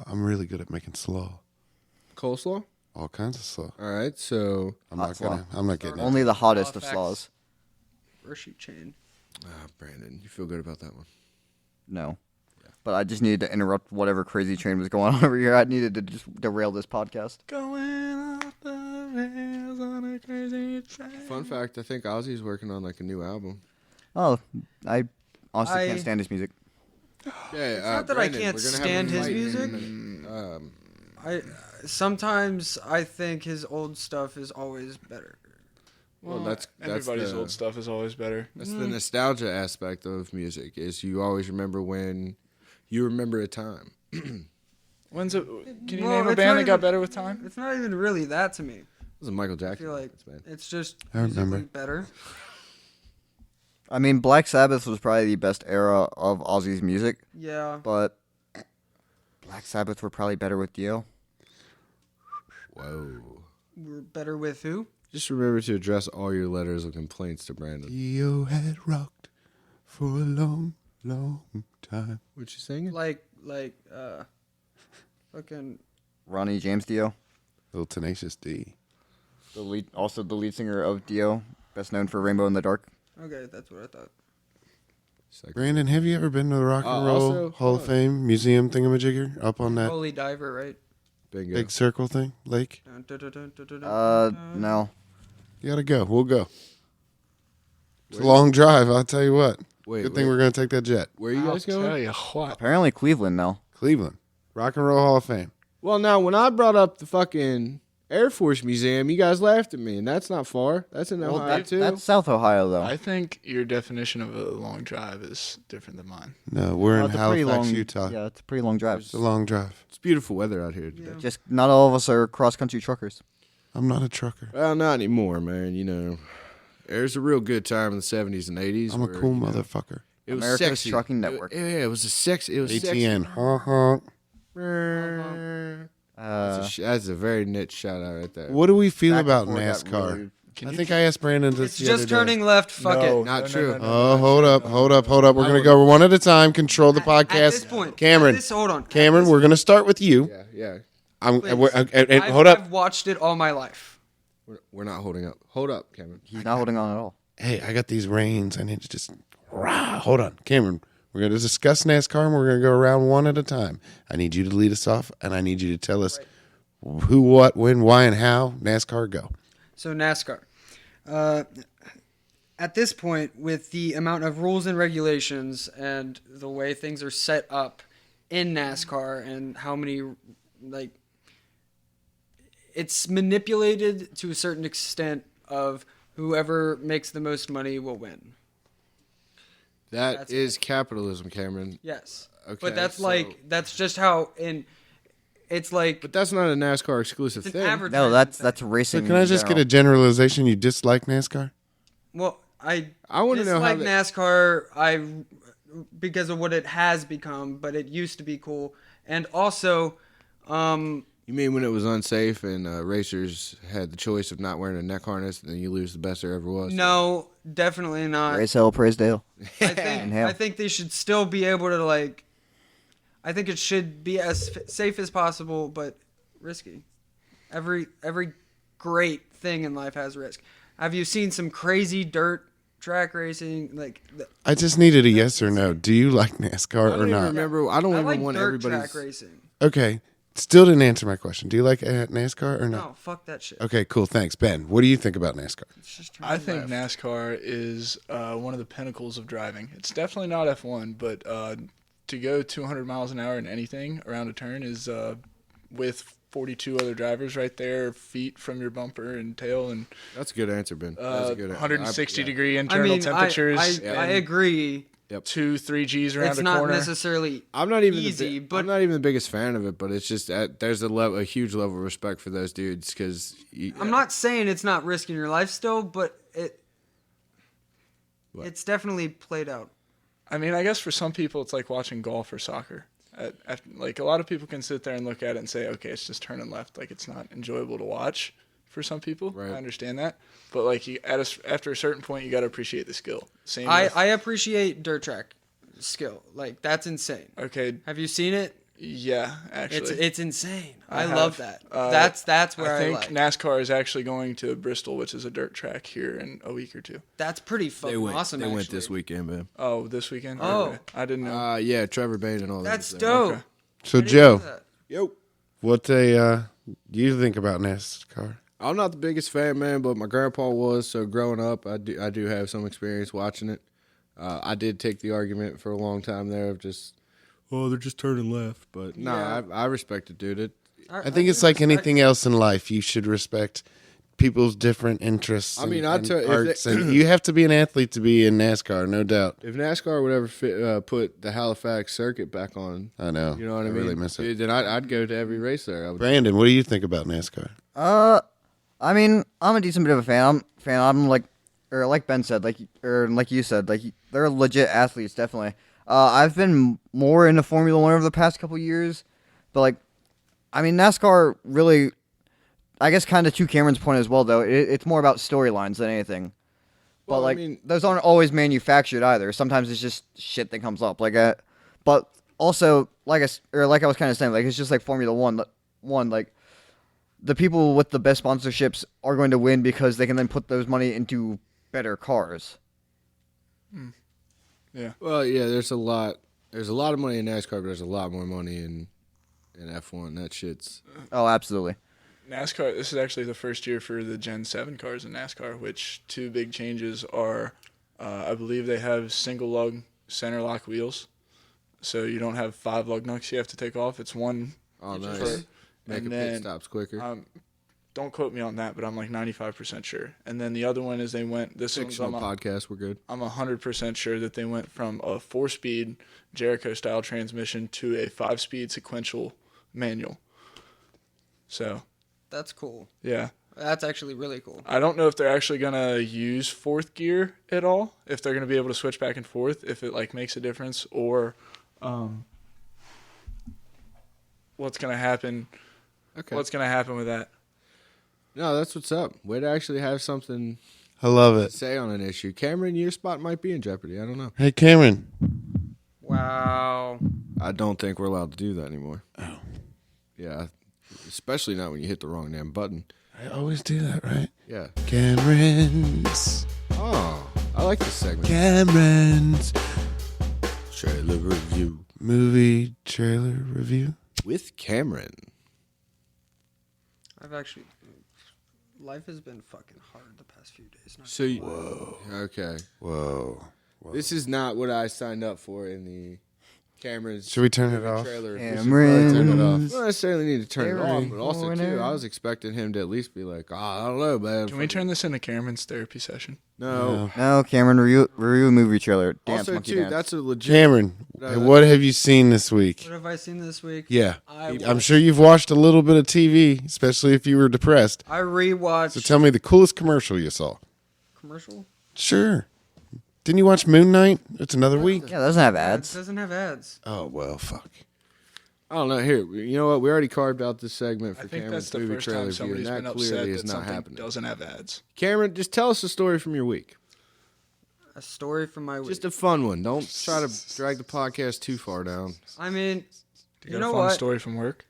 I'm really good at making slaw. Coleslaw? All kinds of slaw. All right, so I'm not getting it. Only the hottest of Halifax. slaws. Grocery chain. Brandon, you feel good about that one. No. But I just needed to interrupt whatever crazy train was going on over here. I needed to just derail this podcast. Going off the rails on a crazy train. Fun fact: I think Ozzy's working on like a new album. Oh, I honestly I- can't stand his music. Yeah, It's not that I can't we're gonna have a stand his fight in a music. minute. I sometimes I think his old stuff is always better. Well, that's Everybody's the, old stuff is always better. That's the nostalgia aspect of music. Is you always remember when you remember a time. When's it? Can you Well, name a it's band not that got even- better with time? It's not even really that to me. It was a Michael I Jackson. feel like That's bad. it's just I remember. musically better. I mean, Black Sabbath was probably the best era of Ozzy's music, Yeah. but Black Sabbath were probably better with Dio. Whoa. We're better with who? Just remember to address all your letters of complaints to Brandon. Dio had rocked for a long, long time. What you singing? Like fucking Ronnie James Dio, Little Tenacious D. also the lead singer of Dio, best known for Rainbow in the Dark. okay, that's what I thought. Brandon, have you ever been to the Rock and Roll also, Hall of Fame Museum thingamajigger up on that Holy Diver, right? Bingo. big circle thing, lake? No. You gotta go. We'll go. It's a long drive, I'll tell you what. Wait, Good thing we're gonna take that jet. Where are you guys Tell going? you what. Apparently Cleveland now. Cleveland. Rock and Roll Hall of Fame. Well, now, when I brought up the fucking Air Force Museum, you guys laughed at me, and that's not far. That's in Ohio, too. That's South Ohio, though. I think your definition of a long drive is different than mine. No, we're in It's a pretty Halifax, long, Utah. Yeah, it's a pretty long drive. It's a long drive. It's beautiful weather out here today. Just not all of us are cross-country truckers. I'm not a trucker. Well, not anymore, man. You know, there's a real good time in the 70s and 80s. I'm a where, cool you know, Motherfucker. It was America's sexy. Trucking Network. Yeah, it was a sexy. It was ATN. sexy. That's a very niche shout out right there. What do we feel Back about before it got NASCAR? really- I think I asked Brandon this It's the other just day. turning left. Fuck No. it. Not true. Oh, hold up. We're gonna go one at a time. Control the podcast. At this point, Cameron. hold on. Cameron, we're gonna start with you. Yeah. Hold up. I've watched it all my life. We're not holding up. Hold up, Cameron. He's not holding on at all. Hey, I got these reins. I need to just. Hold on, Cameron. We're gonna discuss NASCAR and we're gonna go around one at a time. I need you to lead us off, and I need you to tell us who, what, when, why, and how. NASCAR, go. So NASCAR. At this point, with the amount of rules and regulations and the way things are set up in NASCAR and how many, like, it's manipulated to a certain extent of whoever makes the most money will win. That is capitalism, Cameron. Yes. Okay, But that's so- that's just how it's like But that's not a NASCAR exclusive it's an thing. advertising No, that's thing. racing. So can I in just get a general. generalization? You dislike NASCAR? Well, I wanna know how dislike they- NASCAR because of what it has become, but it used to be cool. And also, You mean when it was unsafe and racers had the choice of not wearing a neck harness and then you lose the best there ever was? no, definitely not. Race hell, praise Dale. I think they should still be able to like. I think it should be as safe as possible, but risky. Every great thing in life has risk. Have you seen some crazy dirt track racing? I just needed a yes or no. Do you like NASCAR I or don't even not? remember. I don't I even like want dirt everybody's. track racing. Okay. Still didn't answer my question. Do you like NASCAR or No, not? fuck that shit. Okay, cool. Thanks, Ben. What do you think about NASCAR? It's just I turning think left. NASCAR is one of the pinnacles of driving. It's definitely not F1, but to go 200 miles an hour in anything around a turn is with 42 other drivers right there, feet from your bumper and tail, and That's a good answer, Ben. That's a good answer. 160 Yeah. degree I internal mean, temperatures. I agree. 2-3 G's around It's the not corner. necessarily I'm not even easy, but but I'm not even the biggest fan of it. But it's just there's a huge level of respect for those dudes because I'm not saying it's not risking your life still, but it's definitely played out. I mean, I guess for some people it's like watching golf or soccer. Like a lot of people can sit there and look at it and say, okay, it's just turning left. Like it's not enjoyable to watch for some people. Right. I understand that, but like after a certain point, you got to appreciate the skill. Same. I appreciate dirt track skill. Like that's insane. Okay. Have you seen it? Yeah, actually. It's insane. I have. love that. That's where I I think like. NASCAR is actually going to Bristol, which is a dirt track here in a week or two. That's pretty They fucking went. awesome. They actually. went this weekend, man. Oh, this weekend? Oh. Okay. I didn't know. Yeah, Trevor Bain and all that. That's dope. Okay. So I didn't Joe, know that. Yo. what do you think about NASCAR? I'm not the biggest fan, man, but my grandpa was. So growing up, I do have some experience watching it. I did take the argument for a long time there of just, oh, they're just turning left. But nah, I respect it, dude. I think it's like anything else in life. You should respect people's different interests. I mean, and if arts, they- and you have to be an athlete to be in NASCAR, no doubt. If NASCAR would ever put the Halifax circuit back on, I know. you know what I mean? really miss it. Then I'd go to every race there. I would. Brandon, what do you think about NASCAR? I mean, I'm a decent bit of a fan. I'm like Ben said, like you said, like they're legit athletes, definitely. I've been more into Formula One over the past couple years, but like, I mean, NASCAR really, I guess, kind of to Cameron's point as well, though. It's more about storylines than anything. But Well, I like, mean- those aren't always manufactured either. Sometimes it's just shit that comes up, but also like I was kind of saying, like it's just like Formula One, like. The people with the best sponsorships are going to win because they can then put those money into better cars. Yeah. Well, yeah, there's a lot of money in NASCAR, but there's a lot more money in F1. That shit's Oh, absolutely. NASCAR, this is actually the first year for the Gen 7 cars in NASCAR, which two big changes are, I believe they have single lug center lock wheels. So you don't have 5 lug nuts you have to take off. It's one. all each nice. per- Making and pit then, stops quicker. don't quote me on that, but I'm like 95% sure. And then the other one is they went, this one's, Fictional podcast, we're good. I'm 100% sure that they went from a 4-speed Jericho-style transmission to a 5-speed sequential manual. So, That's cool. yeah. That's actually really cool. I don't know if they're actually going to use 4th gear at all, if they're going to be able to switch back and forth, if it like makes a difference, or what's going to happen. Okay. What's going to happen with that? No, that's what's up. Way to actually have something I love to it. say on an issue. Cameron, your spot might be in jeopardy. I don't know. Hey, Cameron. Wow. I don't think we're allowed to do that anymore. Oh. Yeah, especially not when you hit the wrong damn button. I always do that, right? Yeah. Cameron's. Oh, I like this segment. Cameron's Trailer review movie trailer review. with Cameron. Life has been fucking hard the past few days. So, okay. Whoa. This is not what I signed up for in the Cameron's. Should we turn it off? Trailer. Cameron. Turn it off. We don't necessarily need to turn it off, but also too, Corner. I was expecting him to at least be like, I don't know, man. Can we turn this into Cameron's therapy session? No. No, Cameron, review a movie trailer. Dance, Also, monkey too, dance. that's a legit. Cameron, No, what have you seen this week? What have I seen this week? Yeah. I I'm sure you've watched a little bit of TV, especially if you were depressed. I rewatched So tell me the coolest commercial you saw. commercial. Sure. Didn't you watch Moon Knight? It's another week. Yeah, it doesn't have It ads. doesn't have ads. Oh, well, fuck. I don't know. Here, you know what? We already carved out this segment I for think Cameron's that's the movie first trailer time review, and somebody's been that upset clearly that is not something happening. doesn't have ads. Cameron, just tell us a story from your week. A story from my week. Just a fun one. Don't try to drag the podcast too far down. I mean, You you got know a fun what? story from work?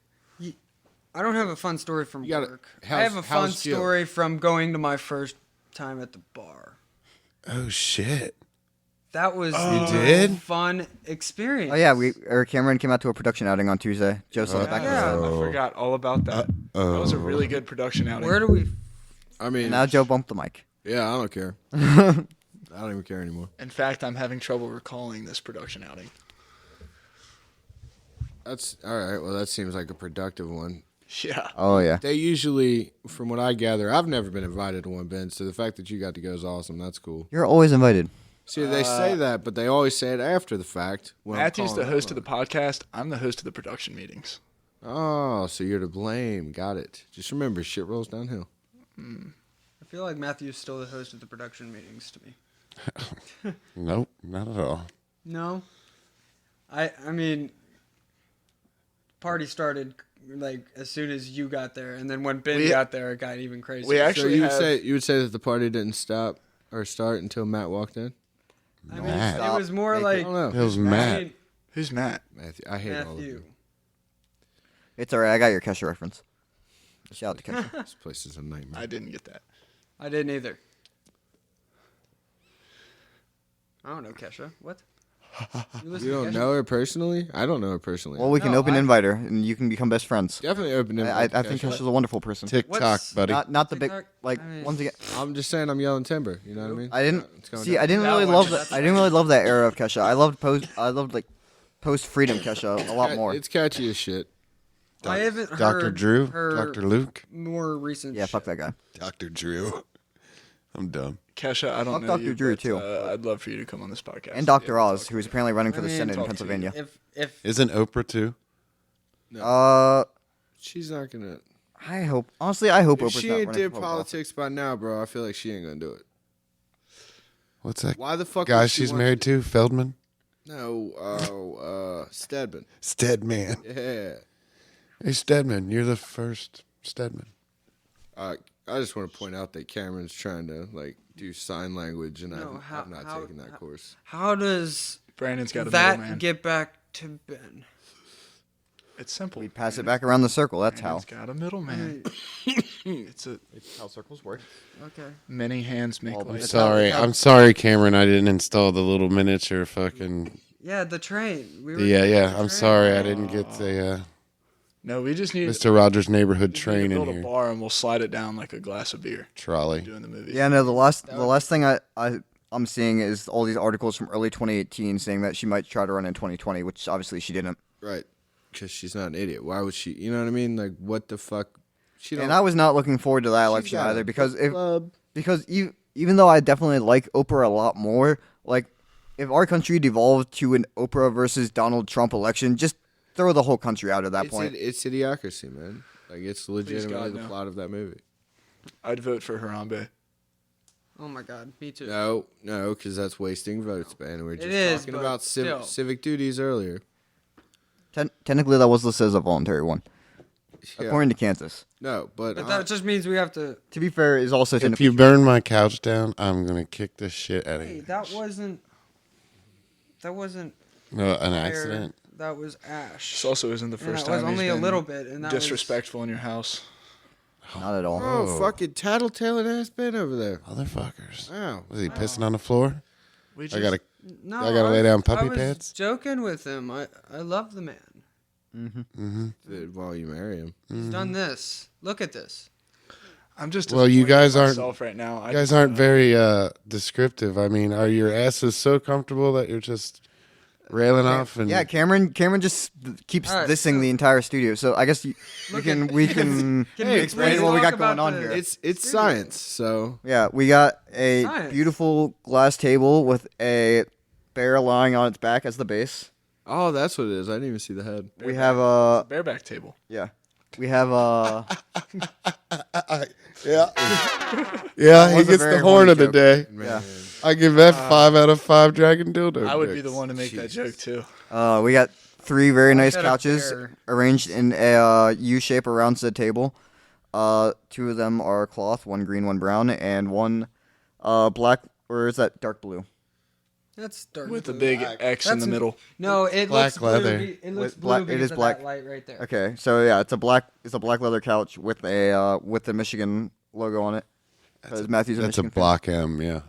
I don't have a fun story from You gotta- work. I how's- have a fun how's Jill? story from going to my first time at the bar. Oh, shit. That was You a did? fun experience. Oh yeah, Cameron came out to a production outing on Tuesday. Joe saw it back. Yeah. I forgot all about that. That was a really good production outing. Where do we? I mean, Now Joe bumped the mic. yeah, I don't care. I don't even care anymore. In fact, I'm having trouble recalling this production outing. That's all right. Well, that seems like a productive one. Yeah. Oh yeah. They usually, from what I gather, I've never been invited to one, Ben. So the fact that you got to go is awesome. That's cool. You're always invited. See, they say that, but they always say it after the fact. when I'm Matthew's the calling host them of the podcast. I'm the host of the production meetings. Oh, so you're to blame. Got it. Just remember, shit rolls downhill. I feel like Matthew's still the host of the production meetings to me. Nope, not at all. No, I mean, party started like as soon as you got there, and then when Ben We- got there, it got even crazier. we actually So you would have- say that the party didn't stop or start until Matt walked in? I mean, Matt. it was more I like don't know. It was I Matt. mean, Who's Matt? Matthew. I hate all of Matthew. you. It's alright. I got your Kesha reference. Shout out to Kesha. This place is a nightmare. I didn't get that. I didn't either. I don't know Kesha. What? You don't know her personally? I don't know her personally. Well, we can No, open invite her, and you can become best friends. Definitely open I invite. think Kesha's a wonderful person. TikTok, What's- buddy. Not the big TikTok? like. I mean- Once again, I'm just saying I'm yelling timber. You know what I mean? I didn't It's going see. down. I didn't That really one, love that's- that. I didn't really love that era of Kesha. I loved post freedom Kesha a lot more. It's catchy as shit. I haven't heard Dr. Drew, her Dr. Luke, more recent. Yeah, fuck that guy. Dr. Drew. I'm dumb. Kesha, I don't Fuck know Dr. you, Drew, but, too. I'd love for you to come on this podcast. And Dr. Yeah, Oz, talk who is apparently running for the I mean, Senate in talk to Pennsylvania. If Isn't Oprah too? She's not gonna. I hope. Honestly, I hope If Oprah's she not ain't running did for politics. politics by now, bro, I feel like she ain't gonna do it. What's that Why the fuck? guy would she she's want married to? Feldman? No, Stedman. Stedman. Yeah. Hey, Stedman, you're the first Stedman. I just want to point out that Cameron's trying to like do sign language, and No, I've not taken that course. how does Brandon's got a that middleman. get back to Ben? It's simple. We pass it back around the circle. That's how. Brandon's got a middleman. It's a It's how circles work. Okay. many hands make Well, light. Sorry, I'm sorry, Cameron. I didn't install the little miniature fucking. Yeah, the train. We were Yeah, talking yeah. about the I'm train. sorry, I didn't get the No, we just need Mr. Rogers neighborhood we need train to in build a here. bar and we'll slide it down like a glass of beer. Trolley. Doing the movie. Yeah, no. The last thing I'm seeing is all these articles from early 2018 saying that she might try to run in 2020, which obviously she didn't. Right. Because she's not an idiot. Why would she? You know what I mean? Like, what the fuck? She don't. And I was not looking forward to that she's election got either a because book club. even though I definitely like Oprah a lot more, like if our country devolved to an Oprah versus Donald Trump election, just throw the whole country out at that point. It's idiocracy, man. Like, it's legitimately God, the no. plot of that movie. I'd vote for Harambe. Oh my God, me too. No, because that's wasting votes, man. We were just is, talking but about still. civic duties earlier. Technically, that was listed as a voluntary one, Yeah. according to Kansas. No, but But that just means we have to. To be fair, is also If technically you burn my couch down, I'm gonna kick the shit out of Hey, you. that wasn't. No, an fire. accident. That was ash. This also isn't the And first that time was only he's a been little bit, and that disrespectful in your house. not at all. oh, fucking tattletaling ass Ben over there. Motherfuckers. Wow. Was he pissing on the floor? We I gotta. Was, no, I gotta lay down puppy I was pads? joking with him. I love the man. While you marry him. He's done this. Look at this. I'm just. Well, you disappointed guys in aren't- myself right now. You guys aren't very descriptive. I mean, are your asses so comfortable that you're just railing off? And Yeah, Cameron just keeps All right, dissing so- the entire studio. So I guess we can Can we explain what we talk got going about on the- here. It's science, so Yeah, we got a Science. beautiful glass table with a bear lying on its back as the base. oh, that's what it is. I didn't even see the head. We have a Bareback table. yeah. We have a yeah, yeah. He was a gets very the horn horny of the joke. day. yeah. I give that 5 out of 5 dragon dildo. I would be dicks. the one to make that joke too. We got 3 very nice got a couches bear. arranged in a U shape around said table. 2 of them are cloth, 1 green, 1 brown, and 1 black, or is that dark blue? That's dark. With a blue. big X in the That's- middle. No, it Black looks blue. leather. It looks With blue black- it because is of black. that light right there. Okay, so yeah, it's a black leather couch with the Michigan logo on it. Because Matthew's a That's a Michigan fan. block M. Yeah.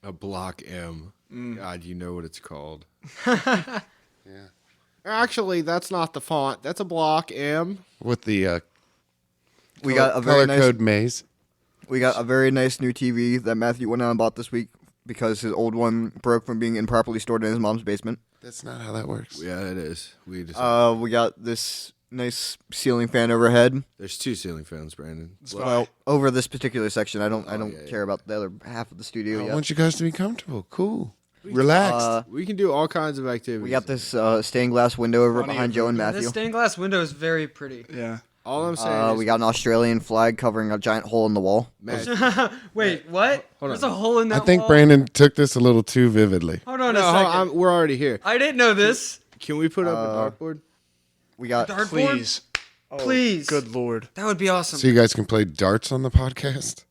A block M. God, you know what it's called. Yeah. Actually, that's not the font. That's a block M. With the We got a very color nice code maze. We got a very nice new TV that Matthew went out and bought this week because his old one broke from being improperly stored in his mom's basement. That's not how that works. Yeah, it is. We just We got this nice ceiling fan overhead. there's 2 ceiling fans, Brandon. Well, over this particular section, I don't yeah, care about the other half of the studio I yet. want you guys to be comfortable, cool, relaxed. We can do all kinds of activities. We got this stained glass window over Funny behind Joe and This Matthew. stained glass window is very pretty. Yeah. All I'm saying is We got an Australian flag covering a giant hole in the wall. Matt, Wait, what? Hold There's on. a hole in that I think wall? Brandon took this a little too vividly. Hold on no, a second. we're already here. I didn't know this. Can we put up a dartboard? We got Dartboard? Please. Oh, Please. Good lord. That would be awesome. So you guys can play darts on the podcast.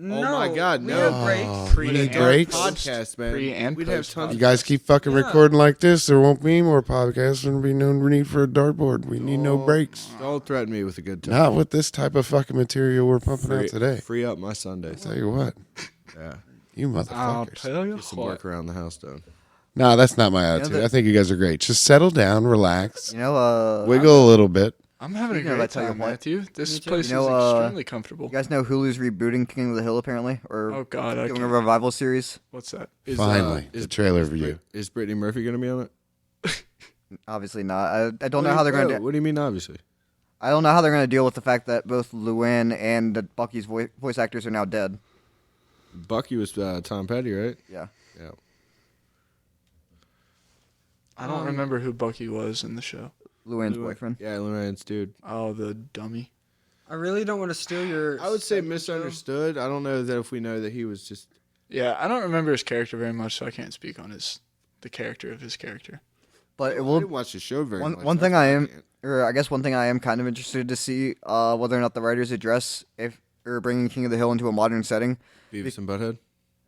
No, my God, we no. have breaks. We need and breaks. Podcast, man. Pre and We'd have post tons You of guys keep fucking recording like this, there won't be any more podcasts. There'll be no need for a dartboard. We need no breaks. Don't threaten me with a good time. Not with this type of fucking material we're pumping out today. Free up my Sundays. Tell you what, Yeah. you I'll motherfuckers. tell you Get some what. work around the house done. No, that's not my attitude. that- I think you guys are great. Just settle down, relax, You know, wiggle a little bit. I'm having a Speaking of, great I tell you time, what. Matthew. This too. place You know, is extremely comfortable. you guys know Hulu's rebooting King of the Hill apparently, or Oh God, I doing a can't. revival series. What's that? Finally, the trailer view. Is Brittany Murphy going to be on it? Obviously not. I don't know how they're going to. What do you mean, obviously? I don't know how they're going to deal with the fact that both Luann and Bucky's voice actors are now dead. Bucky was Tom Petty, right? Yeah. Yeah. I don't remember who Bucky was in the show. Luann's boyfriend. Yeah, Luann's dude. Oh, the dummy. I really don't want to steal your. I would say segment, misunderstood. I don't know that if we know that he was just. Yeah, I don't remember his character very much, so I can't speak on the character of his character. But it I will. didn't watch the show very much. One thing I am, or I guess one thing I am kind of interested to see, whether or not the writers address if or bringing King of the Hill into a modern setting. Beavis and Butthead.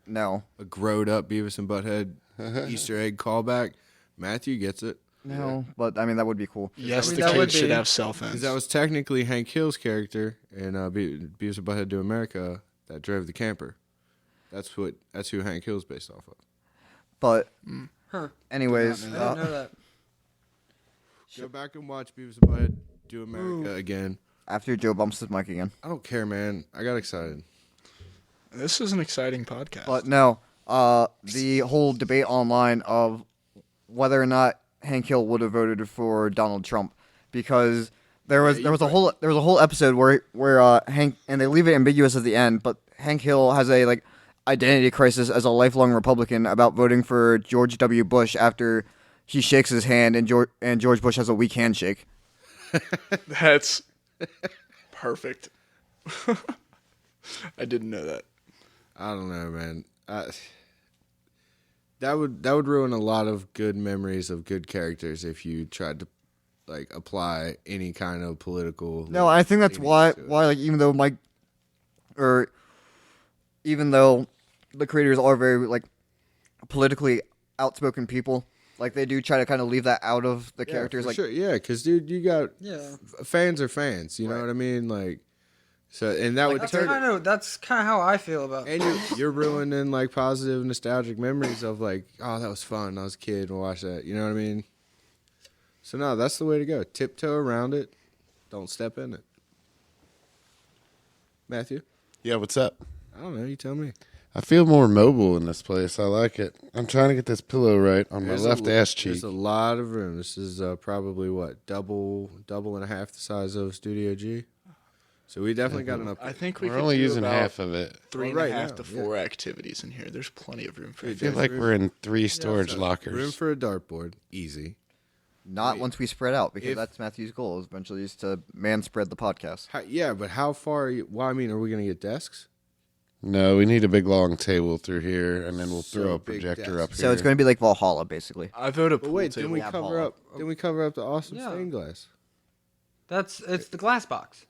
No. A growed up Beavis and Butthead Easter egg callback. Matthew gets it. No, but I mean that would be cool. Yes, mean, the that would kid should be- have cell phones. Because that was technically Hank Hill's character in Beavis and Butthead Do America that drove the camper. That's who Hank Hill's based off of. But Huh. anyways, I didn't know that. Go back and watch Beavis and Butthead Do America again. after Joe bumps his mic again. I don't care, man. I got excited. This is an exciting podcast. But no, the whole debate online of whether or not Hank Hill would have voted for Donald Trump, because there was a whole episode where Hank, and they leave it ambiguous at the end, but Hank Hill has a identity crisis as a lifelong Republican about voting for George W. Bush after he shakes his hand and George Bush has a weak handshake. That's perfect. I didn't know that. I don't know, man. That would ruin a lot of good memories of good characters if you tried to apply any kind of political. No, I think that's leanings why to it. even though the creators are very politically outspoken people, they do try to kind of leave that out of the characters. For sure. Yeah, because dude, you got Yeah. fans are fans. You know what I mean? So and that would turn. That's kind of how I feel about it. And you're ruining positive nostalgic memories of oh, that was fun. I was a kid and watch that. You know what I mean? So no, that's the way to go. Tiptoe around it. Don't step in it. Matthew, Yeah, what's up? I don't know. You tell me. I feel more mobile in this place. I like it. I'm trying to get this pillow right on my left ass cheek. There's a lot of room. This is probably double and a half the size of Studio G. So we definitely got enough. I think we We're could only do using about half of it. three and Well, a right half now, to four activities in here. There's plenty of room for I it. feel like we're in 3 storage lockers. Room for a dartboard, easy. Not once we spread out, because If- that's Matthew's goal. Eventually, is to man spread the podcast. Yeah, but how far? Well, I mean, are we gonna get desks? No, we need a big long table through here, and then we'll So throw a big projector desk. up here. So it's going to be like Valhalla, basically. I vote a But pool wait, table. didn't we have cover Paula. up? Didn't we cover up the awesome Yeah. stained glass? It's the glass box.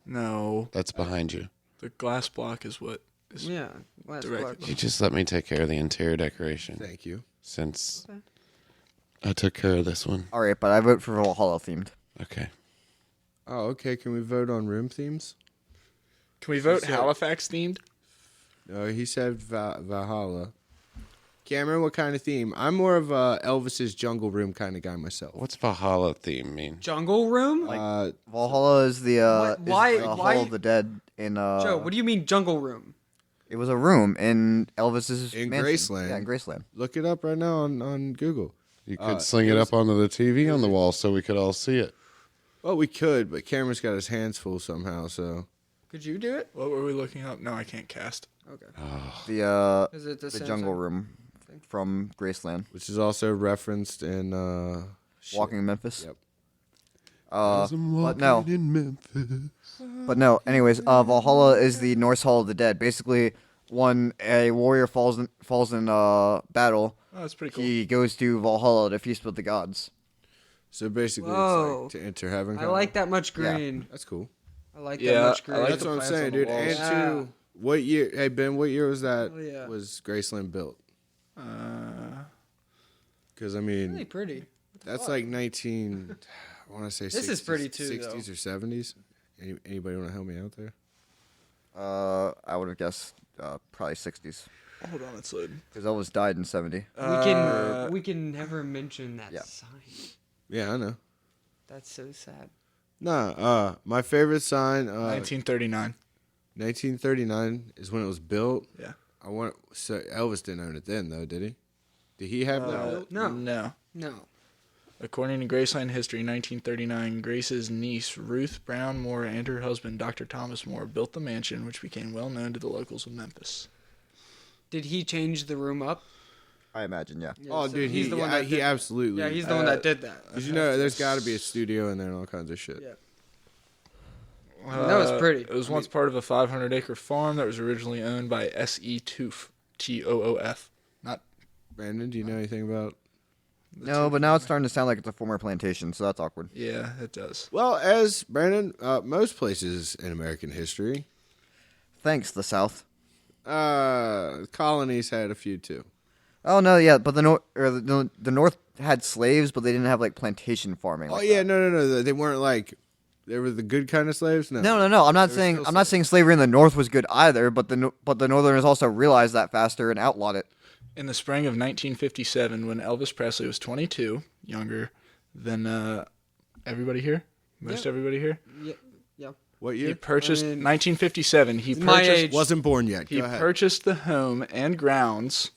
No, That's behind you. the glass block is what is. Yeah, glass Directed. box. You just let me take care of the interior decoration, Thank you. since I took care of this one. All right, but I vote for Valhalla themed. Okay. Oh, okay. Can we vote on room themes? Can we vote said- Halifax themed? No, he said Valhalla. Can't remember what kind of theme. I'm more of a Elvis's Jungle Room kind of guy myself. What's Valhalla theme mean? Jungle room? Valhalla is the Why- is the why- Hall of the Dead in Joe, what do you mean jungle room? It was a room in Elvis's In mansion. Graceland. Yeah, in Graceland. Look it up right now on Google. You could sling it up onto the TV on the wall so we could all see it. Well, we could, but Cameron's got his hands full somehow. So Could you do it? What were we looking up? No, I can't cast. Okay. The Is it the same jungle thing? room from Graceland, which is also referenced in Walking in Memphis. Yep. But no, In Memphis. but no. Anyways, Valhalla is the Norse Hall of the Dead. Basically, when a warrior falls in battle, Oh, that's pretty cool. he goes to Valhalla to feast with the gods. So basically, Whoa. it's like to enter heaven. I kinda. like that much Yeah. green. That's cool. I like Yeah, that much I green. like That's the what I'm plants saying, on the dude. walls. And Yeah. two, What year? Hey Ben, what year was that? Oh, yeah. Was Graceland built? Because I mean, Really pretty. that's like 19. I want to say This is pretty too, 60s or 70s. Anybody want to help me out there? I would have guessed probably 60s Hold on, it's loading. because Elvis died in 70. We can never mention that Yeah. sign. Yeah, I know. That's so sad. Nah, my favorite sign, 1939. 1939 is when it was built. Yeah. So Elvis didn't own it then, though, did he? Did he have that? No. No. According to Graceland history, 1939, Grace's niece, Ruth Brown Moore, and her husband, Dr. Thomas Moore, built the mansion, which became well known to the locals of Memphis. Did he change the room up? I imagine, yeah. Yeah, Oh, so dude, he's the one that he did- absolutely. Yeah, he's the one that did that. Because there's got to be a studio in there and all kinds of shit. Yeah. That was pretty. It was once part of a 500-acre farm that was originally owned by S.E. Toof, Toof. Not Brandon, do you know anything about? No, but now it's starting to sound like it's a former plantation, so that's awkward. Yeah, it does. Well, as Brandon, most places in American history, Thanks, the South. colonies had a few too. Oh no, yeah, but the North had slaves, but they didn't have like plantation farming. Oh like yeah, that. no, they weren't like they were the good kind of slaves. No, No. I'm not They were saying still I'm not saying slavery in the North was good either, but the Northerners also realized that faster and outlawed it. In the spring of 1957, when Elvis Presley was 22, younger than everybody here, most everybody here, Yeah. What he year? purchased. I mean, 1957, he my purchased. age. Wasn't born yet. He Go ahead. purchased the home and grounds,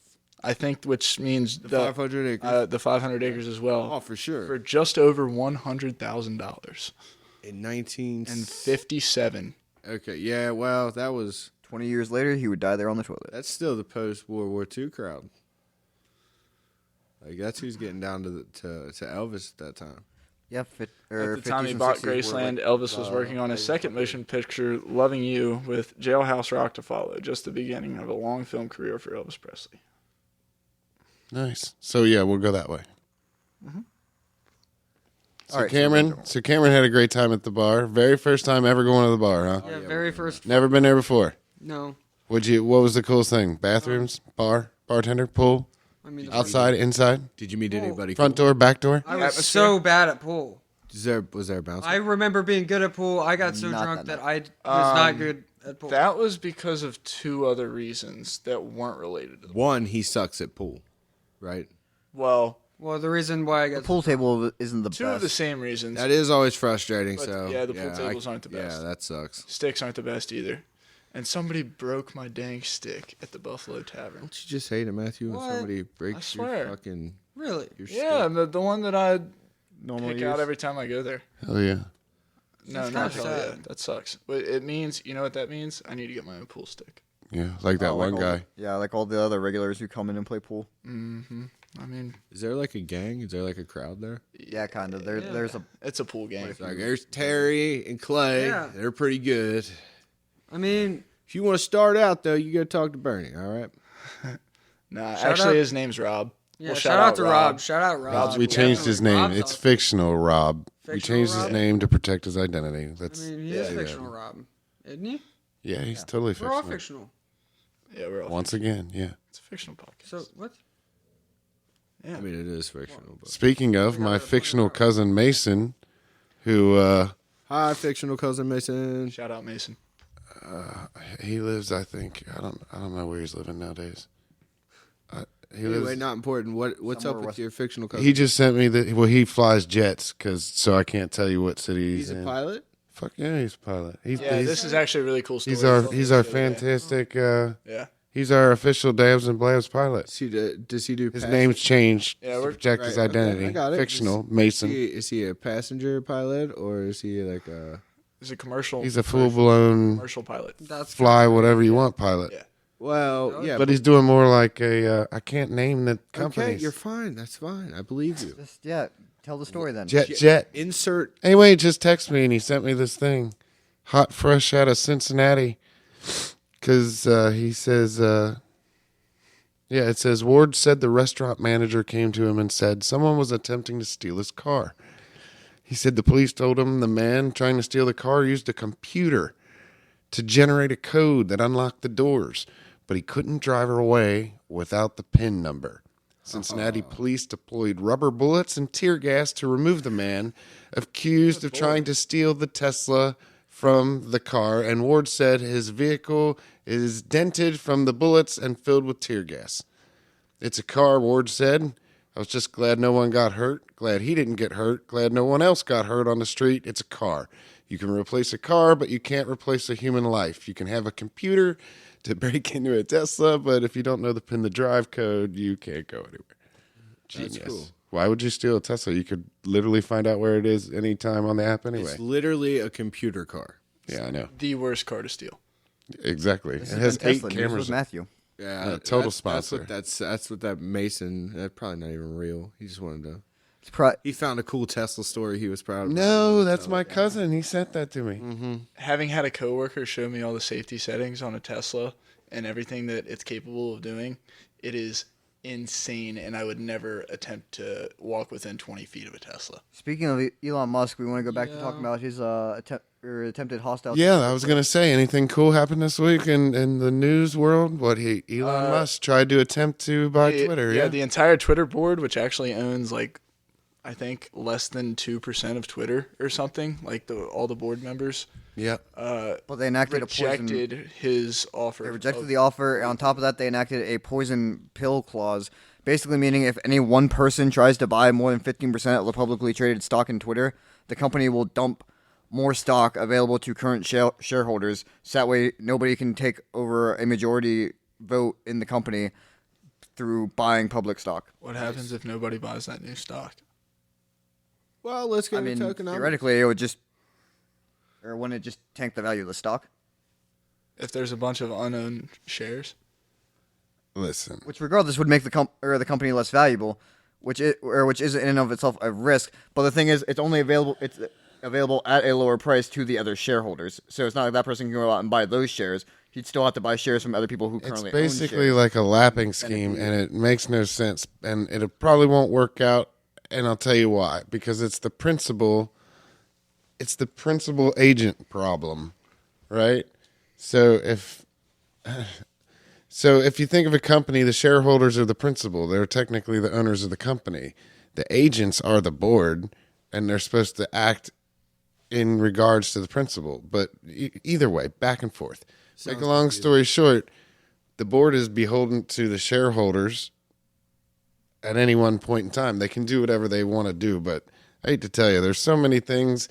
I think, which means the 500 acres. the 500 acres as well, Oh, for sure. for just over $100,000 In 19 and 57. Okay, yeah. Well, that was 20 years later, he would die there on the toilet. that's still the post World War II crowd. Like that's who's getting down to Elvis at that time. Yeah, At the time he bought Graceland, Elvis was working on his second motion picture, Loving You, with Jailhouse Rock to follow, just the beginning of a long film career for Elvis Presley. Nice. So yeah, we'll go that way. So All right, Cameron had a great time at the bar. Very first time ever going to the bar, huh? Yeah, very first. Never been there before. No. What was the coolest thing? Bathrooms, bar, bartender, pool, I mean, outside, inside, Did you meet anybody? front door, back door? I was Atmosphere. so bad at pool. Was there a bouncer? I remember being good at pool. I got so Not drunk that that I was not good at pool. That was because of two other reasons that weren't related to the One, he sucks at pool, right? Well, Well, the reason why I The got pool table isn't the two best. of the same reasons. That is always frustrating. But, So yeah, the pool tables aren't the best. Yeah, that sucks. Sticks aren't the best either. And somebody broke my dang stick at the Buffalo Tavern. Don't you just hate it, Matthew, when What? somebody breaks your swear. fucking really. your Yeah, the one that I Normal pick use. out every time I go there. Hell yeah. No, That's not kinda hell yeah. sad. That sucks. But it means, you know what that means? I need to get my own pool stick. Yeah, like that Oh, like one all guy. the- yeah, like all the other regulars who come in and play pool. I mean, Is there like a gang? Is there like a crowd there? Yeah, kind of. There's a it's a pool game. Like there's Terry and Clay. Yeah. They're pretty good. I mean, If you want to start out though, you got to talk to Bernie. All right. Nah, Shout actually, out- his name's Rob. yeah. Well, shout out to Rob. Shout out Rob. We changed his name. Rob's It's awesome. fictional, Rob. We Fictional changed his Rob? name to protect his identity. I That's mean, he is fictional, Rob, isn't he? yeah, he's totally We're all fictional. fictional. Yeah, we're all. Once again, yeah. It's a fictional podcast. So what? yeah. I mean, it is fictional. But. Speaking of my fictional cousin Mason, who Hi, fictional cousin Mason. Shout out Mason. he lives, I think I don't know where he's living nowadays. He Anyway, lives. not important. What's up Somewhere with west- your fictional cousin? He just sent me the. Well, he flies jets, so I can't tell you what city he's He's a in. pilot. Fuck yeah, he's a pilot. Yeah, this is actually a really cool story. He's our Told me he's the our other day. fantastic. Yeah. He's our official Dabs and Blabs pilot. Does he do? His name's changed Yeah, to we're- protect his Right, okay, identity. I got it. Fictional Mason. Is he a passenger pilot or is he like a? He's a commercial. He's a full blown commercial pilot. That's fly whatever you want pilot. Yeah. Well, yeah, But he's doing more like a. I can't name the company. okay. You're fine. That's fine. I believe you. just tell the story then. Jet. Insert. Anyway, he just texted me and he sent me this thing, hot fresh out of Cincinnati, because he says, it says Ward said the restaurant manager came to him and said someone was attempting to steal his car. He said the police told him the man trying to steal the car used a computer to generate a code that unlocked the doors, but he couldn't drive her away without the PIN number. Cincinnati police deployed rubber bullets and tear gas to remove the man accused of trying to steal the Tesla from the car, and Ward said his vehicle is dented from the bullets and filled with tear gas. It's a car, Ward said. I was just glad no one got hurt, glad he didn't get hurt, glad no one else got hurt on the street. It's a car. You can replace a car, but you can't replace a human life. You can have a computer to break into a Tesla, but if you don't know the pin to drive code, you can't go anywhere. Genius. That's cool. Why would you steal a Tesla? You could literally find out where it is anytime on the app anyway. It's literally a computer car. Yeah, I know. The worst car to steal. Exactly. This It has has been 8 Tesla News cameras. with Matthew. Yeah, total that's sponsor. That's what that Mason. That's probably not even real. He just wanted to. He found a cool Tesla story he was proud of. No, that's my cousin. He sent that to me. Having had a coworker show me all the safety settings on a Tesla and everything that it's capable of doing, it is insane, and I would never attempt to walk within 20 feet of a Tesla. Speaking of Elon Musk, we want to go back to talking about his attempted hostile. Yeah, I was going to say, anything cool happened this week in the news world? Elon Musk tried to attempt to buy Twitter, yeah? The entire Twitter board, which actually owns, like, I think less than 2% of Twitter or something, like all the board members. Yeah. But they enacted rejected his offer. They rejected the offer. And on top of that, they enacted a poison pill clause, basically meaning if any one person tries to buy more than 15% of the publicly traded stock in Twitter, the company will dump more stock available to current shareholders. So that way, nobody can take over a majority vote in the company through buying public stock. What happens if nobody buys that new stock? Well, let's get I mean, tokenomics. theoretically, it would just, or wouldn't it just tank the value of the stock? If there's a bunch of unowned shares? Listen. Which, regardless, would make the company less valuable, which is in and of itself a risk. But the thing is, it's only available. It's available at a lower price to the other shareholders. So it's not like that person can go out and buy those shares. He'd still have to buy shares from other people who It's currently basically own shares. like a lapping scheme, and it makes no sense, and it probably won't work out, and I'll tell you why. Because it's the principal agent problem, right? So if you think of a company, the shareholders are the principal. They're technically the owners of the company. The agents are the board, and they're supposed to act in regards to the principal. But either way, back and forth. Make a long story short, the board is beholden to the shareholders at any one point in time. They can do whatever they want to do, but I hate to tell you, there's so many things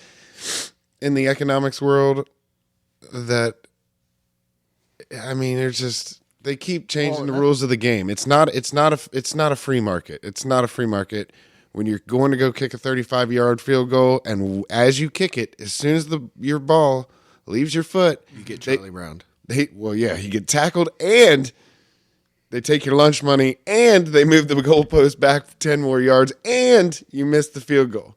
in the economics world that, I mean, they're just, they keep changing the rules of the game. It's not a free market. It's not a free market. When you're going to go kick a 35-yard field goal, and as you kick it, as soon as your ball leaves your foot, You get Charlie Brown. you get tackled, and they take your lunch money, and they move the goalpost back 10 more yards, and you miss the field goal.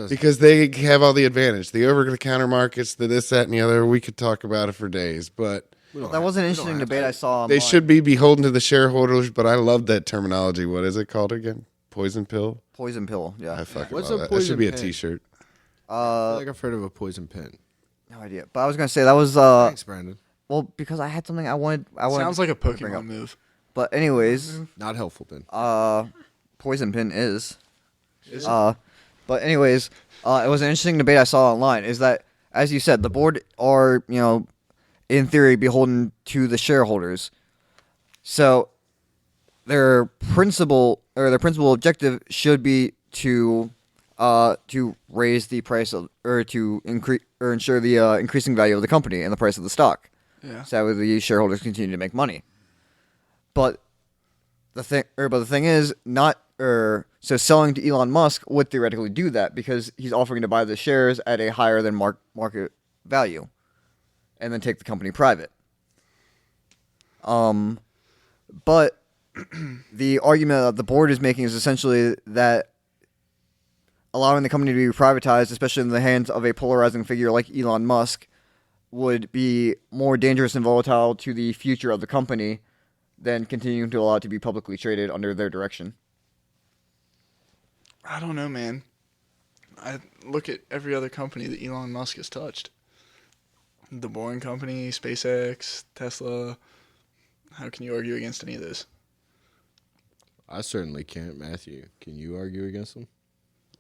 Because they have all the advantage. The over-the-counter markets, the this, that, and the other. We could talk about it for days, but That was an interesting debate I saw online. they should be beholden to the shareholders, but I love that terminology. What is it called again? Poison pill? Poison pill, yeah. I fucking What's love a that. That should be a poison pen? T-shirt. I feel like I've heard of a poison pen. No idea. But I was going to say, that was, Thanks, Brandon. well, because I had something I wanted Sounds like a bring up. Pokemon move. But anyways, Not helpful, Ben. poison pin is. But anyways, it was an interesting debate I saw online. Is that, as you said, the board are, in theory, beholden to the shareholders. So their principal objective should be to raise the price of, or to increase or ensure the increasing value of the company and the price of the stock. Yeah. So that way the shareholders continue to make money. But the thing is, so selling to Elon Musk would theoretically do that because he's offering to buy the shares at a higher than market value, and then take the company private. But the argument that the board is making is essentially that allowing the company to be privatized, especially in the hands of a polarizing figure like Elon Musk, would be more dangerous and volatile to the future of the company than continuing to allow it to be publicly traded under their direction. I don't know, man. I look at every other company that Elon Musk has touched. The Boring Company, SpaceX, Tesla. How can you argue against any of those? I certainly can't. Matthew, can you argue against them?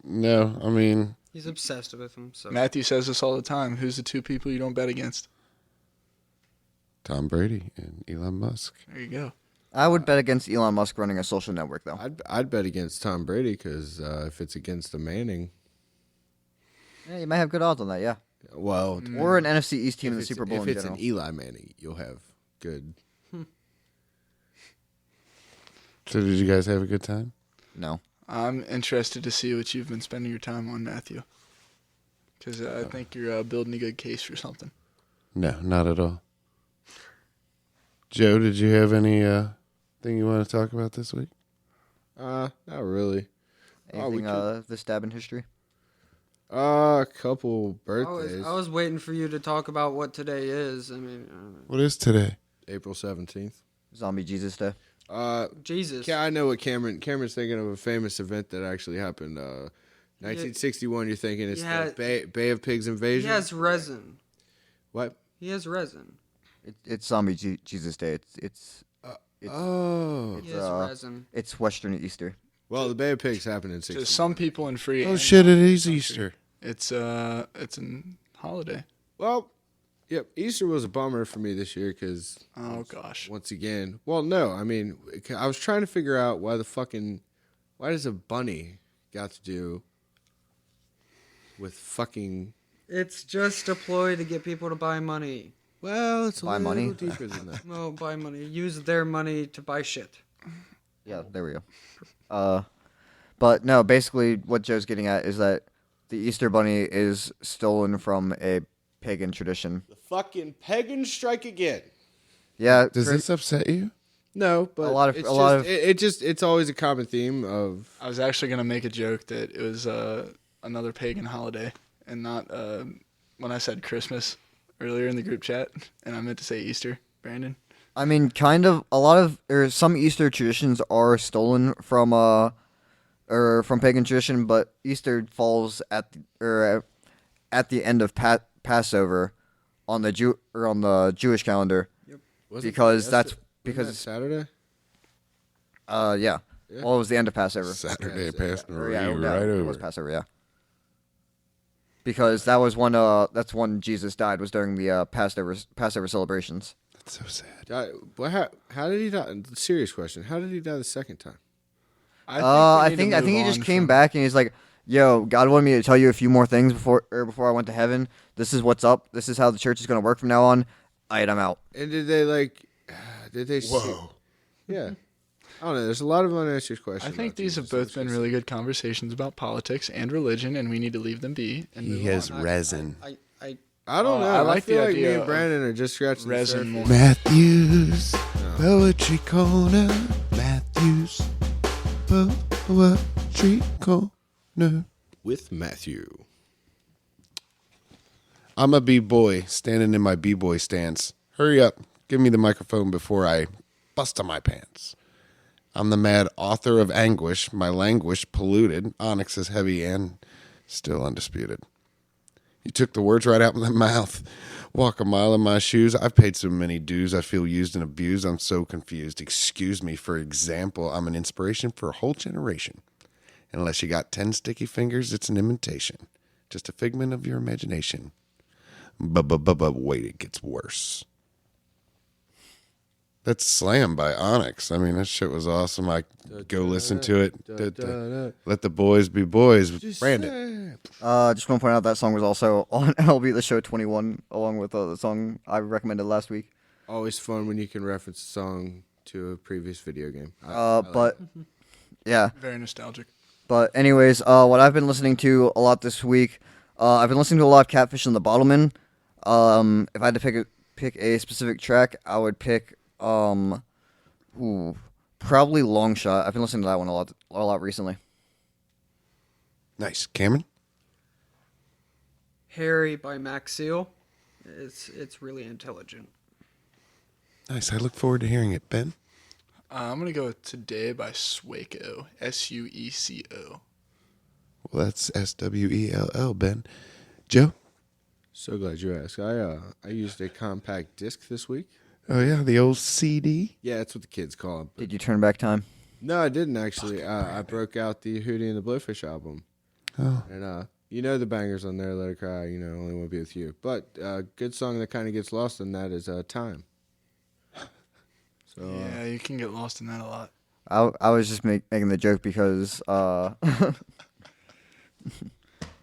No, I mean, He's obsessed with him. So Matthew says this all the time. Who's the two people you don't bet against? Tom Brady and Elon Musk. There you go. I would bet against Elon Musk running a social network, though. I'd bet against Tom Brady because if it's against the Manning, Yeah, you might have good odds on that, yeah. well, Or an NFC East team in the if Super it's, Bowl if in it's general. an Eli Manning, you'll have good. So did you guys have a good time? No. I'm interested to see what you've been spending your time on, Matthew. Because I think you're building a good case for something. No, not at all. Joe, did you have any thing you want to talk about this week? Not really. Anything the stab in history? A couple I birthdays. was waiting for you to talk about what today is. I mean, What is today? April 17th. Zombie Jesus Day. Jesus. Yeah, I know what Cameron's thinking of a famous event that actually happened. 1961. You're thinking it's Yeah. the Bay of Pigs He invasion. has resin. What? He has resin. It's Zombie Jesus Day. It's Oh. He has resin. it's Western Easter. Well, the Bay of Pigs happened in To 61. some people in free. Oh and shit! It non-free is country, Easter. It's a holiday. Well, yep. Easter was a bummer for me this year because Oh gosh. once again, well, no, I mean, I was trying to figure out why does a bunny got to do with fucking? It's just a ploy to get people to buy money. Well, it's a Buy little money? deeper than that. No, buy money. Use their money to buy shit. Yeah, there we go. But no, basically what Joe's getting at is that the Easter Bunny is stolen from a pagan tradition. The fucking pagans strike again. Yeah, Does Chris- this upset you? No, but it's always a common theme of I was actually gonna make a joke that it was another pagan holiday, and not when I said Christmas earlier in the group chat, and I meant to say Easter. Brandon. I mean, kind of. A lot of or some Easter traditions are stolen from from pagan tradition, but Easter falls at the end of Passover on the Jewish calendar. wasn't Because that that's wasn't because that it's Saturday. yeah. Yeah. Well, it was the end of Passover. Saturday Yeah, passed Or, right it was over. Passover, yeah. Because that was when that's when Jesus died, was during the Passover celebrations. That's so sad. How did he die? Serious question. How did he die the second time? I think he just came back and he's like, "Yo, God wanted me to tell you a few more things before I went to heaven. This is what's up. This is how the church is going to work from now on. I'm out." And did they Did they? Whoa. Yeah. I don't know. There's a lot of unanswered questions. I think about these have Jesus, both been really good conversations about politics and religion, and we need to leave them be. And He move has on. resin. I don't know. I like the feel like me idea and of Brandon are just scratching the resin surface. more. Matthews Poetry Corner. Matthews Poetry Corner. With Matthew. I'm a b-boy standing in my b-boy stance. Hurry up. Give me the microphone before I bust on my pants. I'm the mad author of anguish, my languish polluted. Onyx is heavy and still undisputed. You took the words right out of my mouth. Walk a mile in my shoes. I've paid so many dues. I feel used and abused. I'm so confused. Excuse me. For example, I'm an inspiration for a whole generation. Unless you got 10 sticky fingers, it's an imitation. Just a figment of your imagination. But wait, it gets worse. That's Slam by Onyx. I mean, that shit was awesome. I go listen to it. Let the boys be boys. Brandon. Just want to point out that song was also on LB The Show 21, along with the song I recommended last week. Always fun when you can reference a song to a previous video game. Yeah. Very nostalgic. But anyways, what I've been listening to a lot this week, I've been listening to a lot of Catfish and the Bottlemen. If I had to pick a specific track, I would pick probably Long Shot. I've been listening to that one a lot recently. Nice. Cameron? Harry by Max Seal. It's really intelligent. Nice. I look forward to hearing it. Ben? I'm going to go with Today by Sueco. Sueco. Well, that's SWELL, Ben. Joe? So glad you asked. I used a compact disc this week. Oh yeah, the old CD. Yeah, that's what the kids call it. But Did you turn back time? no, I didn't actually. I broke out the Hootie and the Blowfish album. Oh, And you know the bangers on there, Let It Cry, Only Want to Be With You. But good song that kind of gets lost in that is Time. So Yeah, you can get lost in that a lot. I was just making the joke because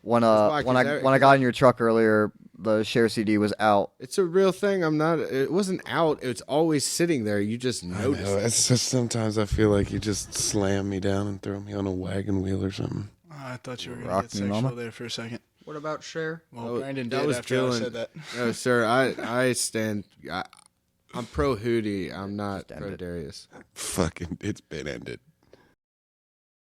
when why, 'cause I got in your truck earlier, the share CD was out. it's a real thing. It wasn't out. It's always sitting there. You just I notice know. it. It's just sometimes I feel like you just slam me down and throw me on a wagon wheel or something. Oh, I thought you were going to Rock get me, sexual mama. there for a second. What about Cher? Well, That Brandon that did was after I Dylan. said that. No, sir. I stand. I'm pro Hootie. I'm not Just end pro it. Darius. Fucking, it's been ended.